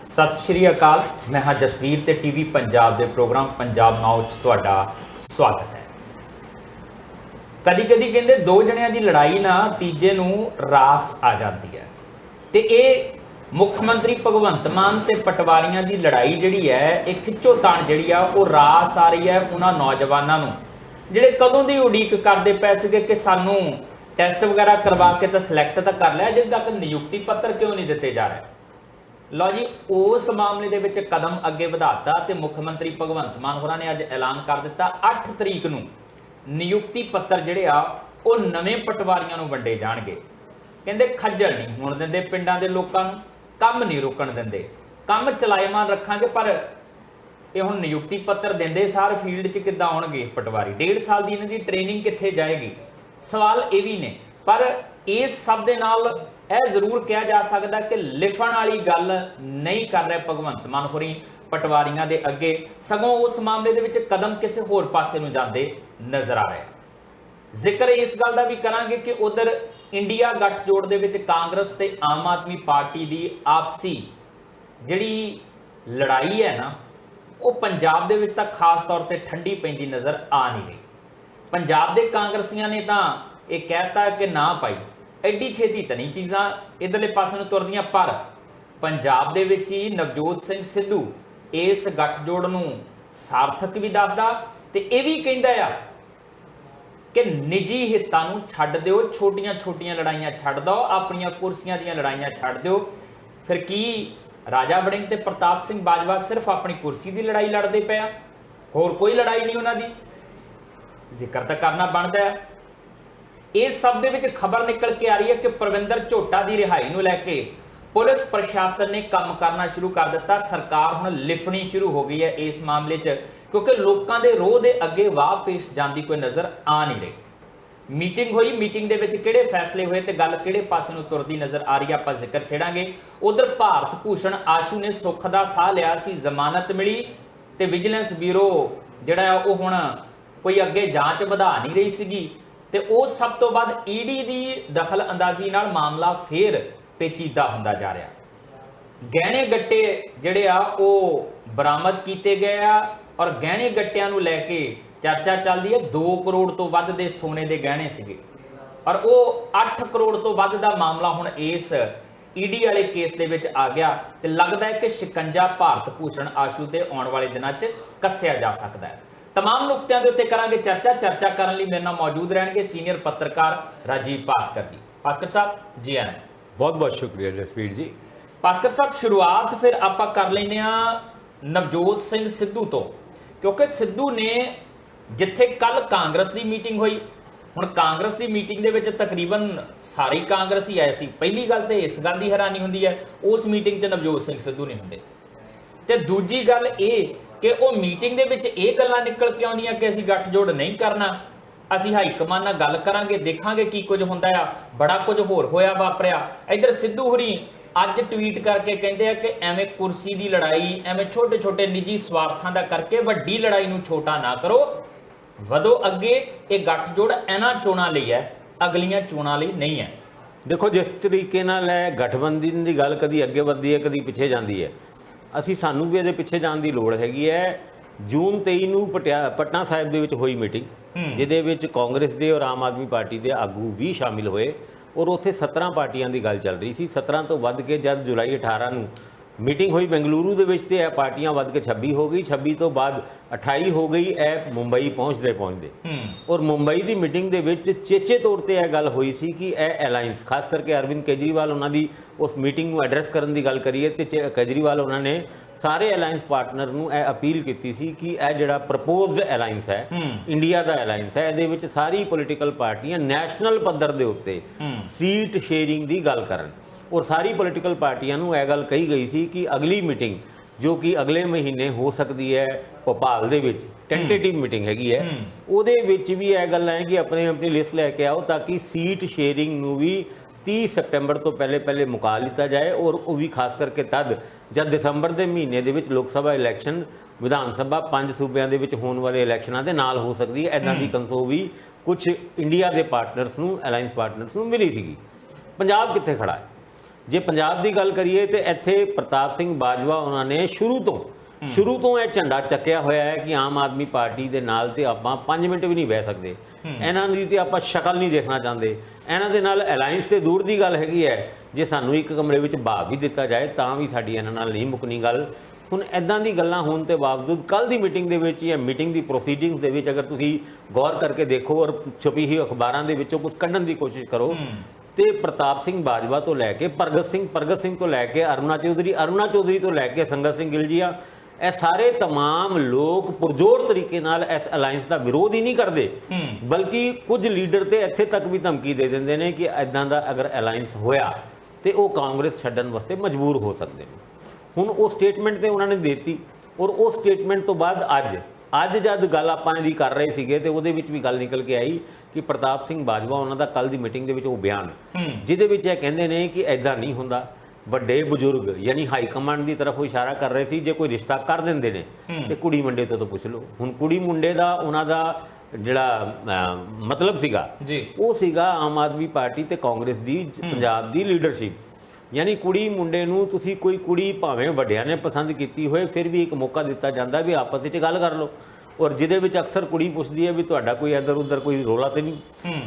सत श्री अकाल। मैं हाँ जसवीर ते टीवी पंजाब के प्रोग्राम पंजाब नाउ च तुहाडा स्वागत है। कदी कदी कहते दो जणियां दी लड़ाई ना तीजे नूं रास आ जाती है ते ये मुख्यमंत्री भगवंत मान ते पटवारियां दी लड़ाई जिहड़ी है एक खिच्चोताण जिहड़ी आ वो रास आ रही है उन्हां नौजवानों नूं जिहड़े कदों दी उड़ीक करदे पए सीगे कि सानूं टैसट वगैरह करवा के तो सिलैक्ट तो कर लिया, अजे तक नियुक्ति पत्र क्यों नहीं दिते जा रहे। लो जी, उस मामले दे विच कदम अगे वधाता ते मुख्यमंत्री भगवंत मान होरां ने अज ऐलान कर दिता 8 तरीक नूं नियुक्ति पत्र जिहड़े आ वो नवें पटवारियां नूं वंडे जाणगे। कहंदे खज्जल नहीं होण दिंदे पिंडां दे लोकां नूं, काम नहीं रुकण दिंदे, काम चलाएमान रखांगे। पर ये हुण नियुक्ति पत्र दिंदे सार फील्ड च किद्दां आउणगे पटवारी, 1.5 साल दी इन्हां दी ट्रेनिंग कित्थे जाएगी। सवाल ये भी ने, पर इस सब दे नाल यह जरूर कहा जा सकता कि लिखण वाली गल नहीं कर रहे भगवंत मान होरी पटवारियां दे अगे, सगों उस मामले दे विच कदम किसी होर पासे नूं जांदे नज़र आ रहे। जिक्र इस गल दा भी करांगे कि उधर इंडिया गठजोड़ दे विच कांग्रेस ते आम आदमी पार्टी दी आपसी जिहड़ी लड़ाई है ना, वो पंजाब दे विच तां खास तौर ते ठंडी पैंदी नज़र आ नहीं रही। पंजाब दे कांग्रसियां ने तां ये कहता कि ना भाई एडी छेती तो नहीं चीज़ां इधरले पासे नूं तुरदियां, पर पंजाब दे विच ही नवजोत सिंह सिद्धू इस गठजोड़ नूं सार्थक भी दसदा ते ये भी कहंदा आ कि निजी हितां नूं छड्ड दिओ, छोटियां छोटियां लड़ाइयां छड्ड दो, अपनियां कुर्सियां दीयां लड़ाइयां छड्ड दिओ। फिर की राजा वड़िंग ते प्रताप सिंह बाजवा सिर्फ अपनी कुर्सी की लड़ाई लड़ते पे, होर कोई लड़ाई नहीं उन्हां दी। जिक्र तो करना बनता है। इस सब दे विच खबर निकल के आ रही है कि परविंदर झोटा की रिहाई नूं लैके पुलिस प्रशासन ने काम करना शुरू कर दिता। सरकार हुण लिफनी शुरू हो गई है इस मामले च, क्योंकि लोगों के रोह दे अगे वाह पेश जाती कोई नज़र आ नहीं रही। मीटिंग हुई, मीटिंग दे विच किहड़े फैसले हुए तो गल किहड़े पासे नूं तुरदी नज़र आ रही है, आपां जिक्र छेड़ांगे। उधर भारत भूषण आशू ने सुख दा साह लिया सी, जमानत मिली ते विजिलेंस ब्यूरो जिहड़ा वो हुण कोई अगे जांच वधा नहीं रही सीगी ते वो सब तो बाद ईडी की दखल अंदाजी नाल मामला फिर पेचीदा हुंदा जा रहा। गहने गट्टे जिहड़े आ वो बरामद किए गए आ और गहने गट्टियां नूं लैके चर्चा चलदी है 2 करोड़ तो वध दे सोने दे गहने सीगे और वो 8 करोड़ तो वध दा मामला हुण इस ईडी वाले केस दे विच आ गया ते लगदा है कि शिकंजा भारत भूषण आशू दे आउण वाले दिनां च कस्सिया जा सकदा है। तमाम नुकतियां दे उत्ते करांगे चर्चा करने लई मेरे नाल मौजूद रहणगे सीनियर पत्रकार राजीव भास्कर जी। भास्कर साहब जी आए, बहुत बहुत शुक्रिया जसवीर जी। भास्कर साहब, शुरुआत फिर आपां कर लैंदे आ नवजोत सिंह सिद्धू तो, क्योंकि सिद्धू ने जिथे कल कांग्रेस की मीटिंग हुई, हुण कांग्रेस की मीटिंग दे विच तकरीबन सारी कांग्रेस ही आए सी। पहली गल तो इस गल की हैरानी हुंदी है उस मीटिंग च नवजोत सिंह सिद्धू नहीं हुंदे, ते दूजी गल ये कि वो मीटिंग दे विच ये गल्लां निकल के आउंदियां कि असीं गठजोड़ नहीं करना, असीं हाईकमान नाल गल करांगे, देखांगे की कुछ हुंदा आ, बड़ा कुछ होर होया वापरिया। इधर सिद्धू होरी अज ट्वीट करके कहंदे आ कि एवें कुर्सी की लड़ाई, एवें छोटे छोटे निजी स्वार्थां दा करके वड्डी लड़ाई नूं छोटा ना करो, वधो अगे। ये गठजोड़ इन्हां चोणां लई है, अगलियां चोणां लई नहीं है। देखो, जिस तरीके नाल गठबंधन की गल कदी अगे वधदी है कदी पिछे जाती है, ਅਸੀਂ ਸਾਨੂੰ ਵੀ ਇਹਦੇ ਪਿੱਛੇ ਜਾਣ ਦੀ ਲੋੜ ਹੈਗੀ ਹੈ। ਜੂਨ 23 ਨੂੰ ਪਟਨਾ ਸਾਹਿਬ ਦੇ ਵਿੱਚ ਹੋਈ ਮੀਟਿੰਗ ਜਿਹਦੇ ਵਿੱਚ ਕਾਂਗਰਸ ਦੇ ਔਰ ਆਮ ਆਦਮੀ ਪਾਰਟੀ ਦੇ ਆਗੂ ਵੀ ਸ਼ਾਮਿਲ ਹੋਏ ਔਰ ਉੱਥੇ 17 ਪਾਰਟੀਆਂ ਦੀ ਗੱਲ ਚੱਲ ਰਹੀ ਸੀ। 17 ਤੋਂ ਵੱਧ ਕੇ ਜਦ ਜੁਲਾਈ 18 ਨੂੰ ਮੀਟਿੰਗ ਹੋਈ ਬੈਂਗਲੁਰੂ ਦੇ ਵਿੱਚ ਤੇ ਇਹ ਪਾਰਟੀਆਂ ਵੱਧ ਕੇ 26 ਹੋ ਗਈ, 26 ਤੋਂ ਬਾਅਦ 28 ਹੋ ਗਈ, ਇਹ ਮੁੰਬਈ ਪਹੁੰਚਦੇ ਔਰ ਮੁੰਬਈ ਦੀ ਮੀਟਿੰਗ ਦੇ ਵਿੱਚ ਚੇਚੇ ਤੌਰ ਤੇ ਇਹ ਗੱਲ ਹੋਈ ਸੀ ਕਿ ਇਹ ਅਲਾਈਅੰਸ, ਖਾਸ ਕਰਕੇ ਅਰਵਿੰਦ ਕੇਜਰੀਵਾਲ ਉਹਨਾਂ ਦੀ ਉਸ ਮੀਟਿੰਗ ਨੂੰ ਐਡਰੈਸ ਕਰਨ ਦੀ ਗੱਲ ਕਰੀਏ ਤੇ ਕੇਜਰੀਵਾਲ ਉਹਨਾਂ ਨੇ ਸਾਰੇ ਅਲਾਈਅੰਸ ਪਾਰਟਨਰ ਨੂੰ ਇਹ ਅਪੀਲ ਕੀਤੀ ਸੀ ਕਿ ਇਹ ਜਿਹੜਾ ਪ੍ਰਪੋਜ਼ਡ ਅਲਾਈਅੰਸ ਹੈ, ਇੰਡੀਆ ਦਾ ਅਲਾਈਅੰਸ ਹੈ, ਇਹਦੇ ਵਿੱਚ ਸਾਰੀ ਪੋਲੀਟੀਕਲ ਪਾਰਟੀਆਂ ਨੈਸ਼ਨਲ ਪੱਧਰ ਦੇ ਉੱਤੇ ਸੀਟ ਸ਼ੇਅਰਿੰਗ ਦੀ ਗੱਲ ਕਰਨ और सारी पोलिटिकल पार्टियां नूं यह गल कही गई सी कि अगली मीटिंग जो कि अगले महीने हो सकती है भोपाल दे विच टेंटेटिव मीटिंग हैगी है, उहदे विच भी यह गल है कि अपनी अपनी लिस्ट लैके आओ ताकि सीट शेयरिंग नूं भी 30 सितंबर तो पहले मुका लिता जाए और वो भी खास करके तद जब दिसंबर के महीने दे विच लोक सभा इलैक्शन विधान सभा 5 सूबे दे विच होने वाले इलैक्शनां दे नाल हो सकती है। इदां दी कंसो भी कुछ इंडिया के पार्टनर्स नूं, अलायंस पार्टनर्स नूं मिली सीगी। पंजाब कित्थे खड़ा है? ਜੇ ਪੰਜਾਬ ਦੀ ਗੱਲ ਕਰੀਏ ਤੇ ਇੱਥੇ ਪ੍ਰਤਾਪ ਸਿੰਘ ਬਾਜਵਾ ਉਹਨਾਂ ਨੇ ਸ਼ੁਰੂ ਤੋਂ ਇਹ ਝੰਡਾ ਚੱਕਿਆ ਹੋਇਆ ਹੈ ਕਿ ਆਮ ਆਦਮੀ ਪਾਰਟੀ ਦੇ ਨਾਲ ਤੇ ਆਪਾਂ 5 ਮਿੰਟ ਵੀ ਨਹੀਂ ਬਹਿ ਸਕਦੇ, ਇਹਨਾਂ ਦੀ ਤੇ ਆਪਾਂ ਸ਼ਕਲ ਨਹੀਂ ਦੇਖਣਾ ਚਾਹੁੰਦੇ, ਇਹਨਾਂ ਦੇ ਨਾਲ ਅਲਾਈਅੰਸ ਤੇ ਦੂਰ ਦੀ ਗੱਲ ਹੈਗੀ ਹੈ, ਜੇ ਸਾਨੂੰ ਇੱਕ ਕਮਰੇ ਵਿੱਚ ਭਾਵ ਵੀ ਦਿੱਤਾ ਜਾਏ ਤਾਂ ਵੀ ਸਾਡੀ ਇਹਨਾਂ ਨਾਲ ਨਹੀਂ ਮੁੱਕਣੀ ਗੱਲ। ਹੁਣ ਇੱਦਾਂ ਦੀ ਗੱਲਾਂ ਹੋਣ ਦੇ ਬਾਵਜੂਦ ਕੱਲ ਦੀ ਮੀਟਿੰਗ ਦੇ ਵਿੱਚ ਜਾਂ ਮੀਟਿੰਗ ਦੀ ਪ੍ਰੋਸੀਡਿੰਗਸ ਦੇ ਵਿੱਚ ਅਗਰ ਤੁਸੀਂ ਗੌਰ ਕਰਕੇ ਦੇਖੋ ਔਰ ਛੁਪੀ ਹੋਈ ਅਖਬਾਰਾਂ ਦੇ ਵਿੱਚੋਂ ਕੁਝ ਕੱਢਣ ਦੀ ਕੋਸ਼ਿਸ਼ ਕਰੋ ਤੇ ਪ੍ਰਤਾਪ ਸਿੰਘ ਬਾਜਵਾ ਤੋਂ ਲੈ ਕੇ ਪ੍ਰਗਟ ਸਿੰਘ ਤੋਂ ਲੈ ਕੇ ਅਰੁਣਾ ਚੌਧਰੀ ਤੋਂ ਲੈ ਕੇ ਸੰਗਤ ਸਿੰਘ ਗਿਲਜੀਆ, ਇਹ ਸਾਰੇ तमाम ਲੋਕ ਪੁਰਜ਼ੋਰ ਤਰੀਕੇ ਨਾਲ ਇਸ ਅਲਾਈਅੰਸ ਦਾ ਵਿਰੋਧ ਹੀ ਨਹੀਂ ਕਰਦੇ, ਬਲਕਿ ਕੁਝ ਲੀਡਰ ਤੇ ਇੱਥੇ ਤੱਕ ਵੀ ਧਮਕੀ ਦੇ ਦਿੰਦੇ ਨੇ ਕਿ ਇਦਾਂ ਦਾ ਅਗਰ ਅਲਾਈਅੰਸ ਹੋਇਆ ਤੇ ਉਹ ਕਾਂਗਰਸ ਛੱਡਣ ਵਾਸਤੇ ਮਜਬੂਰ ਹੋ ਸਕਦੇ ਨੇ। ਹੁਣ ਉਹ ਸਟੇਟਮੈਂਟ ਤੇ ਉਹਨਾਂ ਨੇ ਦਿੱਤੀ ਔਰ ਉਹ ਸਟੇਟਮੈਂਟ ਤੋਂ ਬਾਅਦ ਅੱਜ ਜਦ ਗੱਲ ਆਪਾਂ ਇਹਦੀ ਕਰ ਰਹੇ ਸੀਗੇ ਤੇ ਉਹਦੇ ਵਿੱਚ ਵੀ ਗੱਲ ਨਿਕਲ ਕੇ ਆਈ ਕਿ ਪ੍ਰਤਾਪ ਸਿੰਘ ਬਾਜਵਾ ਉਹਨਾਂ ਦਾ ਕੱਲ ਦੀ ਮੀਟਿੰਗ ਦੇ ਵਿੱਚ ਉਹ ਬਿਆਨ ਜਿਹਦੇ ਵਿੱਚ ਇਹ ਕਹਿੰਦੇ ਨੇ ਕਿ ਐਦਾਂ ਨਹੀਂ ਹੁੰਦਾ, ਵੱਡੇ ਬਜ਼ੁਰਗ ਯਾਨੀ ਹਾਈ ਕਮਾਂਡ ਦੀ ਤਰਫ ਉਹ ਇਸ਼ਾਰਾ ਕਰ ਰਹੇ ਸੀ, ਜੇ ਕੋਈ ਰਿਸ਼ਤਾ ਕਰ ਦਿੰਦੇ ਨੇ ਤੇ ਕੁੜੀ ਮੁੰਡੇ ਤੋਂ ਪੁੱਛ ਲਓ। ਹੁਣ ਕੁੜੀ ਮੁੰਡੇ ਦਾ ਉਹਨਾਂ ਦਾ ਜਿਹੜਾ ਮਤਲਬ ਸੀਗਾ ਉਹ ਸੀਗਾ ਆਮ ਆਦਮੀ ਪਾਰਟੀ ਤੇ ਕਾਂਗਰਸ ਦੀ ਪੰਜਾਬ ਦੀ ਲੀਡਰਸ਼ਿਪ, ਯਾਨੀ ਕੁੜੀ ਮੁੰਡੇ ਨੂੰ ਤੁਸੀਂ ਕੋਈ ਕੁੜੀ ਭਾਵੇਂ ਵੱਡਿਆਂ ਨੇ ਪਸੰਦ ਕੀਤੀ ਹੋਏ ਫਿਰ ਵੀ ਇੱਕ ਮੌਕਾ ਦਿੱਤਾ ਜਾਂਦਾ ਵੀ ਆਪਸ ਵਿੱਚ ਗੱਲ ਕਰ ਲਓ, ਔਰ ਜਿਹਦੇ ਵਿੱਚ ਅਕਸਰ ਕੁੜੀ ਪੁੱਛਦੀ ਹੈ ਵੀ ਤੁਹਾਡਾ ਕੋਈ ਇੱਧਰ ਉੱਧਰ ਕੋਈ ਰੌਲਾ ਤੇ ਨਹੀਂ,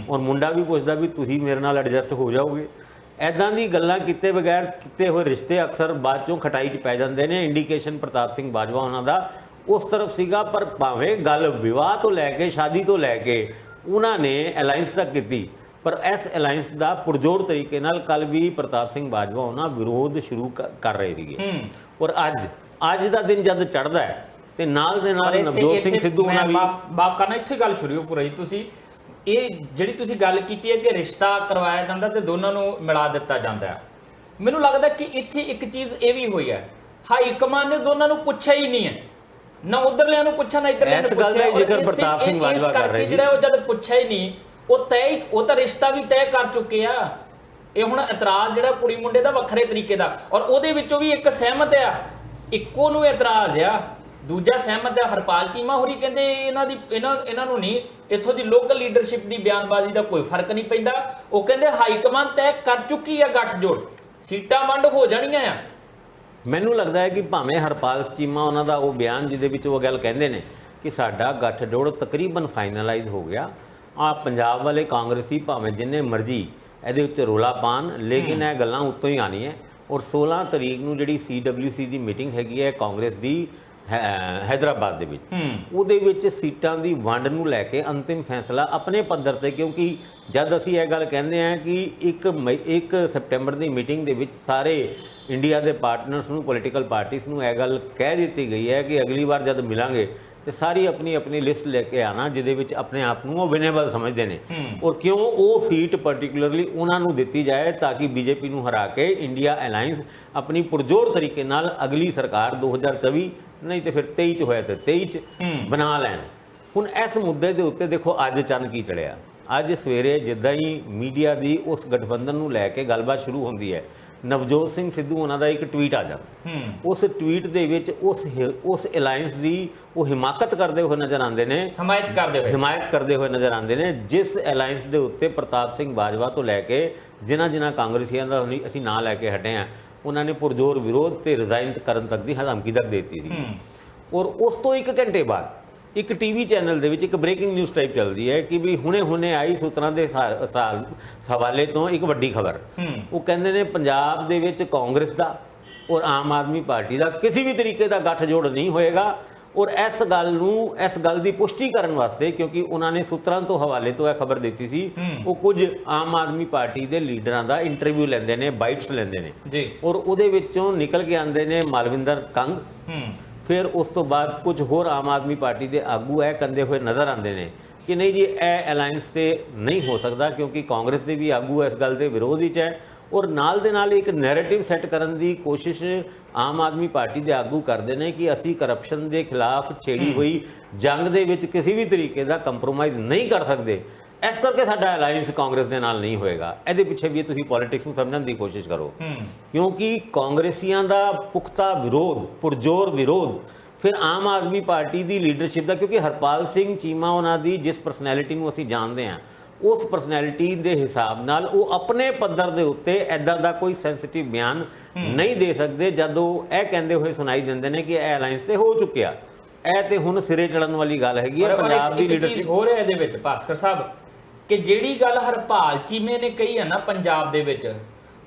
ਔਰ ਮੁੰਡਾ ਵੀ ਪੁੱਛਦਾ ਵੀ ਤੁਸੀਂ ਮੇਰੇ ਨਾਲ ਐਡਜਸਟ ਹੋ ਜਾਓਗੇ। ਐਦਾਂ ਦੀ ਗੱਲਾਂ ਕੀਤੇ ਬਗੈਰ ਕੀਤੇ ਹੋਏ ਰਿਸ਼ਤੇ ਅਕਸਰ ਬਾਅਦ ਚੋਂ ਖਟਾਈ 'ਚ ਪੈ ਜਾਂਦੇ ਨੇ। ਇੰਡੀਕੇਸ਼ਨ ਪ੍ਰਤਾਪ ਸਿੰਘ ਬਾਜਵਾ ਉਹਨਾਂ ਦਾ ਉਸ ਤਰਫ ਸੀਗਾ, ਪਰ ਭਾਵੇਂ ਗੱਲ ਵਿਵਾਹ ਤੋਂ ਲੈ ਕੇ ਸ਼ਾਦੀ ਤੋਂ ਲੈ ਕੇ ਉਹਨਾਂ ਨੇ ਅਲਾਈਅੰਸ ਤੱਕ ਕੀਤੀ, ਪਰ ਇਸ ਅਲਾਈਅੰਸ ਦਾ ਪੁਰਜ਼ੋਰ ਤਰੀਕੇ ਨਾਲ ਕੱਲ ਵੀ ਪ੍ਰਤਾਪ ਸਿੰਘ ਬਾਜਵਾ ਉਹਨਾਂ ਵਿਰੋਧ ਸ਼ੁਰੂ ਕਰ ਰਹੇ ਸੀਗੇ। ਔਰ ਅੱਜ ਦਾ ਦਿਨ ਜਦ ਚੜ੍ਹਦਾ ਹੈ ਤੇ ਨਾਲ ਦੇ ਨਾਲ ਨਵਜੋਤ ਸਿੰਘ ਸਿੱਧੂ ਉਹਨਾਂ ਵੀ ਬਾਪ ਕਰਨਾ ਇੱਥੇ ਗੱਲ ਸ਼ੁਰੂ ਹੋ ਪੂਰੀ ਤੁਸੀਂ ਇਹ ਜਿਹੜੀ ਤੁਸੀਂ ਗੱਲ ਕੀਤੀ ਹੈ ਕਿ ਰਿਸ਼ਤਾ ਕਰਵਾਇਆ ਜਾਂਦਾ ਤੇ ਦੋਨਾਂ ਨੂੰ ਮਿਲਾ ਦਿੱਤਾ ਜਾਂਦਾ ਹੈ, ਮੈਨੂੰ ਲੱਗਦਾ ਕਿ ਇੱਥੇ ਇੱਕ ਚੀਜ਼ ਇਹ ਵੀ ਹੋਈ ਹੈ, ਹਾਈ ਕਮਾਂਡ ਨੇ ਦੋਨਾਂ ਨੂੰ ਪੁੱਛਿਆ ਹੀ ਨਹੀਂ ਹੈ, ਨਾ ਉਧਰਲਿਆਂ ਨੂੰ ਪੁੱਛਿਆ ਨਾ ਇੱਧਰਲਿਆਂ ਨੂੰ ਪੁੱਛਿਆ। ਇਸ ਗੱਲ ਦਾ ਜ਼ਿਕਰ ਪ੍ਰਤਾਪ ਸਿੰਘ ਬਾਜਵਾ ਕਰ ਰਹੇ ਸੀ, ਜਿਹੜਾ ਉਹ ਜਦ ਪੁੱਛਿਆ ਹੀ ਨਹੀਂ ਉਹ ਤਾਂ ਰਿਸ਼ਤਾ ਵੀ ਤੈਅ ਕਰ ਚੁੱਕੇ ਆ। ਇਹ ਹੁਣ ਇਤਰਾਜ਼ ਜਿਹੜਾ ਕੁੜੀ ਮੁੰਡੇ ਦਾ ਵੱਖਰੇ ਤਰੀਕੇ ਦਾ, ਔਰ ਉਹਦੇ ਵਿੱਚੋਂ ਵੀ ਇੱਕ ਸਹਿਮਤ ਆ, ਇੱਕੋ ਨੂੰ ਇਤਰਾਜ਼ ਆ, ਦੂਜਾ ਸਹਿਮਤ ਆ। ਹਰਪਾਲ ਚੀਮਾ ਹੋਰੀ ਕਹਿੰਦੇ ਇਹਨਾਂ ਨੂੰ ਨਹੀਂ, ਇੱਥੋਂ ਦੀ ਲੋਕਲ ਲੀਡਰਸ਼ਿਪ ਦੀ ਬਿਆਨਬਾਜ਼ੀ ਦਾ ਕੋਈ ਫਰਕ ਨਹੀਂ ਪੈਂਦਾ। ਉਹ ਕਹਿੰਦੇ ਹਾਈ ਕਮਾਂਡ ਤੈਅ ਕਰ ਚੁੱਕੀ ਆ ਗੱਠਜੋੜ, ਸੀਟਾਂ ਵੰਡ ਹੋ ਜਾਣੀਆਂ ਆ। ਮੈਨੂੰ ਲੱਗਦਾ ਹੈ ਕਿ ਭਾਵੇਂ ਹਰਪਾਲ ਚੀਮਾ ਉਹਨਾਂ ਦਾ ਉਹ ਬਿਆਨ ਜਿਹਦੇ ਵਿੱਚ ਉਹ ਗੱਲ ਕਹਿੰਦੇ ਨੇ ਕਿ ਸਾਡਾ ਗੱਠਜੋੜ ਤਕਰੀਬਨ ਫਾਈਨਲਾਈਜ਼ ਹੋ ਗਿਆ, ਆ ਪੰਜਾਬ ਵਾਲੇ ਕਾਂਗਰਸੀ ਭਾਵੇਂ ਜਿੰਨੇ ਮਰਜ਼ੀ ਇਹਦੇ ਵਿੱਚ ਰੋਲਾ ਪਾਣ, ਲੇਕਿਨ ਇਹ ਗੱਲਾਂ ਉੱਤੋਂ ਹੀ ਆਉਣੀਆਂ। ਔਰ 16 ਤਰੀਕ ਨੂੰ ਜਿਹੜੀ CWC ਦੀ ਮੀਟਿੰਗ ਹੈਗੀ ਹੈ ਕਾਂਗਰਸ ਦੀ ਹੈਦਰਾਬਾਦ ਦੇ ਵਿੱਚ, ਉਹਦੇ ਵਿੱਚ ਸੀਟਾਂ ਦੀ ਵੰਡ ਨੂੰ ਲੈ ਕੇ ਅੰਤਿਮ ਫੈਸਲਾ ਆਪਣੇ ਪੱਧਰ ਤੇ, ਕਿਉਂਕਿ ਜਦ ਅਸੀਂ ਇਹ ਗੱਲ ਕਹਿੰਦੇ ਹਾਂ ਕਿ 1 ਸਪਟੈਂਬਰ ਦੀ ਮੀਟਿੰਗ ਦੇ ਵਿੱਚ ਸਾਰੇ ਇੰਡੀਆ ਦੇ ਪਾਰਟਨਰਸ ਨੂੰ, ਪੋਲੀਟੀਕਲ ਪਾਰਟੀਆਂ ਨੂੰ ਇਹ ਗੱਲ ਕਹਿ ਦਿੱਤੀ ਗਈ ਹੈ ਕਿ ਅਗਲੀ ਵਾਰ ਜਦ ਮਿਲਾਂਗੇ ਤੇ ਸਾਰੀ ਆਪਣੀ ਲਿਸਟ ਲੈ ਕੇ ਆਣਾ ਜਿਹਦੇ ਵਿੱਚ ਆਪਣੇ ਆਪ ਨੂੰ ਉਹ ਵਿਨੇਬਲ ਸਮਝਦੇ ਨੇ, ਔਰ ਕਿਉਂ ਉਹ ਸੀਟ ਪਾਰਟਿਕੂਲਰਲੀ ਉਹਨਾਂ ਨੂੰ ਦਿੱਤੀ ਜਾਏ ਤਾਂ ਕਿ BJP ਨੂੰ ਹਰਾ ਕੇ ਇੰਡੀਆ ਅਲਾਈਅੰਸ ਆਪਣੀ ਪੁਰਜ਼ੋਰ ਤਰੀਕੇ ਨਾਲ ਅਗਲੀ ਸਰਕਾਰ 2024 ਨਹੀਂ ਤੇ ਫਿਰ 23 ਚ ਹੋਇਆ ਤੇ 23 ਚ ਬਣਾ ਲੈਣ। ਹੁਣ ਇਸ ਮੁੱਦੇ ਦੇ ਉੱਤੇ ਦੇਖੋ ਅੱਜ ਚੰਨ ਕੀ ਚੜਿਆ। ਅੱਜ ਸਵੇਰੇ ਜਿੱਦਾਂ ਹੀ ਮੀਡੀਆ ਦੀ ਉਸ ਗਠਬੰਧਨ ਨੂੰ ਲੈ ਕੇ ਗੱਲਬਾਤ ਸ਼ੁਰੂ ਹੁੰਦੀ ਹੈ, ਨਵਜੋਤ ਸਿੰਘ ਸਿੱਧੂ ਉਹਨਾਂ ਦਾ ਇੱਕ ਟਵੀਟ ਆ ਜਾਂਦਾ, ਉਸ ਟਵੀਟ ਦੇ ਵਿੱਚ ਉਸ ਅਲਾਈਅੰਸ ਦੀ ਉਹ ਹਿਮਾਇਤ ਕਰਦੇ ਹੋਏ ਨਜ਼ਰ ਆਉਂਦੇ ਨੇ, ਹਿਮਾਇਤ ਕਰਦੇ ਹੋਏ ਨਜ਼ਰ ਆਉਂਦੇ ਨੇ, ਜਿਸ ਅਲਾਈਅੰਸ ਦੇ ਉੱਤੇ ਪ੍ਰਤਾਪ ਸਿੰਘ ਬਾਜਵਾ ਤੋਂ ਲੈ ਕੇ ਜਿਨ੍ਹਾਂ ਕਾਂਗਰਸੀਆਂ ਦਾ ਅਸੀਂ ਨਾਂ ਲੈ ਕੇ ਹਟੇ ਹਾਂ, ਉਹਨਾਂ ਨੇ ਪੁਰਜ਼ੋਰ ਵਿਰੋਧ ਤੇ ਰਿਜ਼ਾਈਨ ਕਰਨ ਤੱਕ ਦੀ ਧਮਕੀ ਤੱਕ ਦੇ ਦਿੱਤੀ ਸੀ। ਔਰ ਉਸ ਤੋਂ 1 ਘੰਟੇ ਬਾਅਦ ਇੱਕ TV ਚੈਨਲ ਦੇ ਵਿੱਚ ਇੱਕ ਬ੍ਰੇਕਿੰਗ ਨਿਊਜ਼ ਟਾਈਪ ਚੱਲਦੀ ਹੈ ਕਿ ਵੀ ਹੁਣੇ ਆਈ ਸੂਤਰਾਂ ਦੇ ਹਵਾਲੇ ਤੋਂ ਇੱਕ ਵੱਡੀ ਖਬਰ, ਉਹ ਕਹਿੰਦੇ ਨੇ ਪੰਜਾਬ ਦੇ ਵਿੱਚ ਕਾਂਗਰਸ ਦਾ ਔਰ ਆਮ ਆਦਮੀ ਪਾਰਟੀ ਦਾ ਕਿਸੇ ਵੀ ਤਰੀਕੇ ਦਾ ਗੱਠਜੋੜ ਨਹੀਂ ਹੋਏਗਾ। ਔਰ ਇਸ ਗੱਲ ਦੀ ਪੁਸ਼ਟੀ ਕਰਨ ਵਾਸਤੇ, ਕਿਉਂਕਿ ਉਹਨਾਂ ਨੇ ਸੂਤਰਾਂ ਤੋਂ ਹਵਾਲੇ ਤੋਂ ਇਹ ਖਬਰ ਦਿੱਤੀ ਸੀ, ਉਹ ਕੁਝ ਆਮ ਆਦਮੀ ਪਾਰਟੀ ਦੇ ਲੀਡਰਾਂ ਦਾ ਇੰਟਰਵਿਊ ਲੈਂਦੇ ਨੇ, ਬਾਈਟਸ ਲੈਂਦੇ ਨੇ ਜੀ, ਔਰ ਉਹਦੇ ਵਿੱਚੋਂ ਨਿਕਲ ਕੇ ਆਉਂਦੇ ਨੇ ਮਾਲਵਿੰਦਰ ਕੰਗ, ਫਿਰ ਉਸ ਤੋਂ ਬਾਅਦ ਕੁਝ ਹੋਰ ਆਮ ਆਦਮੀ ਪਾਰਟੀ ਦੇ ਆਗੂ ਇਹ ਕਹਿੰਦੇ ਹੋਏ ਨਜ਼ਰ ਆਉਂਦੇ ਨੇ ਕਿ ਨਹੀਂ ਜੀ ਇਹ ਅਲਾਈਅੰਸ ਤੇ ਨਹੀਂ ਹੋ ਸਕਦਾ, ਕਿਉਂਕਿ ਕਾਂਗਰਸ ਦੇ ਵੀ ਆਗੂ ਇਸ ਗੱਲ ਦੇ ਵਿਰੋਧ ਵਿੱਚ ਹੈ। ਔਰ ਨਾਲ ਦੇ ਨਾਲ ਇੱਕ ਨੈਰੇਟਿਵ ਸੈੱਟ ਕਰਨ ਦੀ ਕੋਸ਼ਿਸ਼ ਆਮ ਆਦਮੀ ਪਾਰਟੀ ਦੇ ਆਗੂ ਕਰਦੇ ਨੇ ਕਿ ਅਸੀਂ ਕਰਪਸ਼ਨ ਦੇ ਖਿਲਾਫ ਛੇੜੀ ਹੋਈ ਜੰਗ ਦੇ ਵਿੱਚ ਕਿਸੇ ਵੀ ਤਰੀਕੇ ਦਾ ਕੰਪਰੋਮਾਈਜ਼ ਨਹੀਂ ਕਰ ਸਕਦੇ, ਇਸ ਕਰਕੇ ਸਾਡਾ ਅਲਾਈਅੰਸ ਕਾਂਗਰਸ ਦੇ ਨਾਲ ਨਹੀਂ ਹੋਏਗਾ। ਇਹਦੇ ਪਿੱਛੇ ਵੀ ਤੁਸੀਂ ਪੋਲਿਟਿਕਸ ਨੂੰ ਸਮਝਣ ਦੀ ਕੋਸ਼ਿਸ਼ ਕਰੋ, ਕਿਉਂਕਿ ਕਾਂਗਰਸੀਆਂ ਦਾ ਪੁਖਤਾ ਵਿਰੋਧ, ਪੁਰਜ਼ੋਰ ਵਿਰੋਧ, ਫਿਰ ਆਮ ਆਦਮੀ ਪਾਰਟੀ ਦੀ ਲੀਡਰਸ਼ਿਪ ਦਾ, ਕਿਉਂਕਿ ਹਰਪਾਲ ਸਿੰਘ ਚੀਮਾ ਉਹਨਾਂ ਦੀ ਜਿਸ ਪਰਸਨੈਲਿਟੀ ਨੂੰ ਅਸੀਂ ਜਾਣਦੇ ਹਾਂ, ਉਸ ਪਰਸਨੈਲਿਟੀ ਦੇ ਹਿਸਾਬ ਨਾਲ ਉਹ ਆਪਣੇ ਪੱਧਰ ਦੇ ਉੱਤੇ ਐਦਾਂ ਦਾ ਕੋਈ ਸੈਂਸਿਟਿਵ ਬਿਆਨ ਨਹੀਂ ਦੇ ਸਕਦੇ ਜਦੋਂ ਇਹ ਕਹਿੰਦੇ ਹੋਏ ਸੁਣਾਈ ਦਿੰਦੇ ਨੇ ਕਿ ਇਹ ਅਲਾਈਅੰਸ ਤੇ ਹੋ ਚੁੱਕਿਆ। ਇਹ ਤੇ ਹੁਣ ਸਿਰੇ ਚੜਨ ਵਾਲੀ ਗੱਲ ਹੈਗੀ ਹੈ ਪੰਜਾਬ ਦੀ ਲੀਡਰਸ਼ਿਪ। ਹੋ ਰਿਹਾ ਇਹਦੇ ਵਿੱਚ ਭਾਸਕਰ ਸਾਹਿਬ ਕਿ ਜਿਹੜੀ ਗੱਲ ਹਰਪਾਲ ਚੀਮੇ ਨੇ ਕਹੀ ਹੈ ਨਾ ਪੰਜਾਬ ਦੇ ਵਿੱਚ,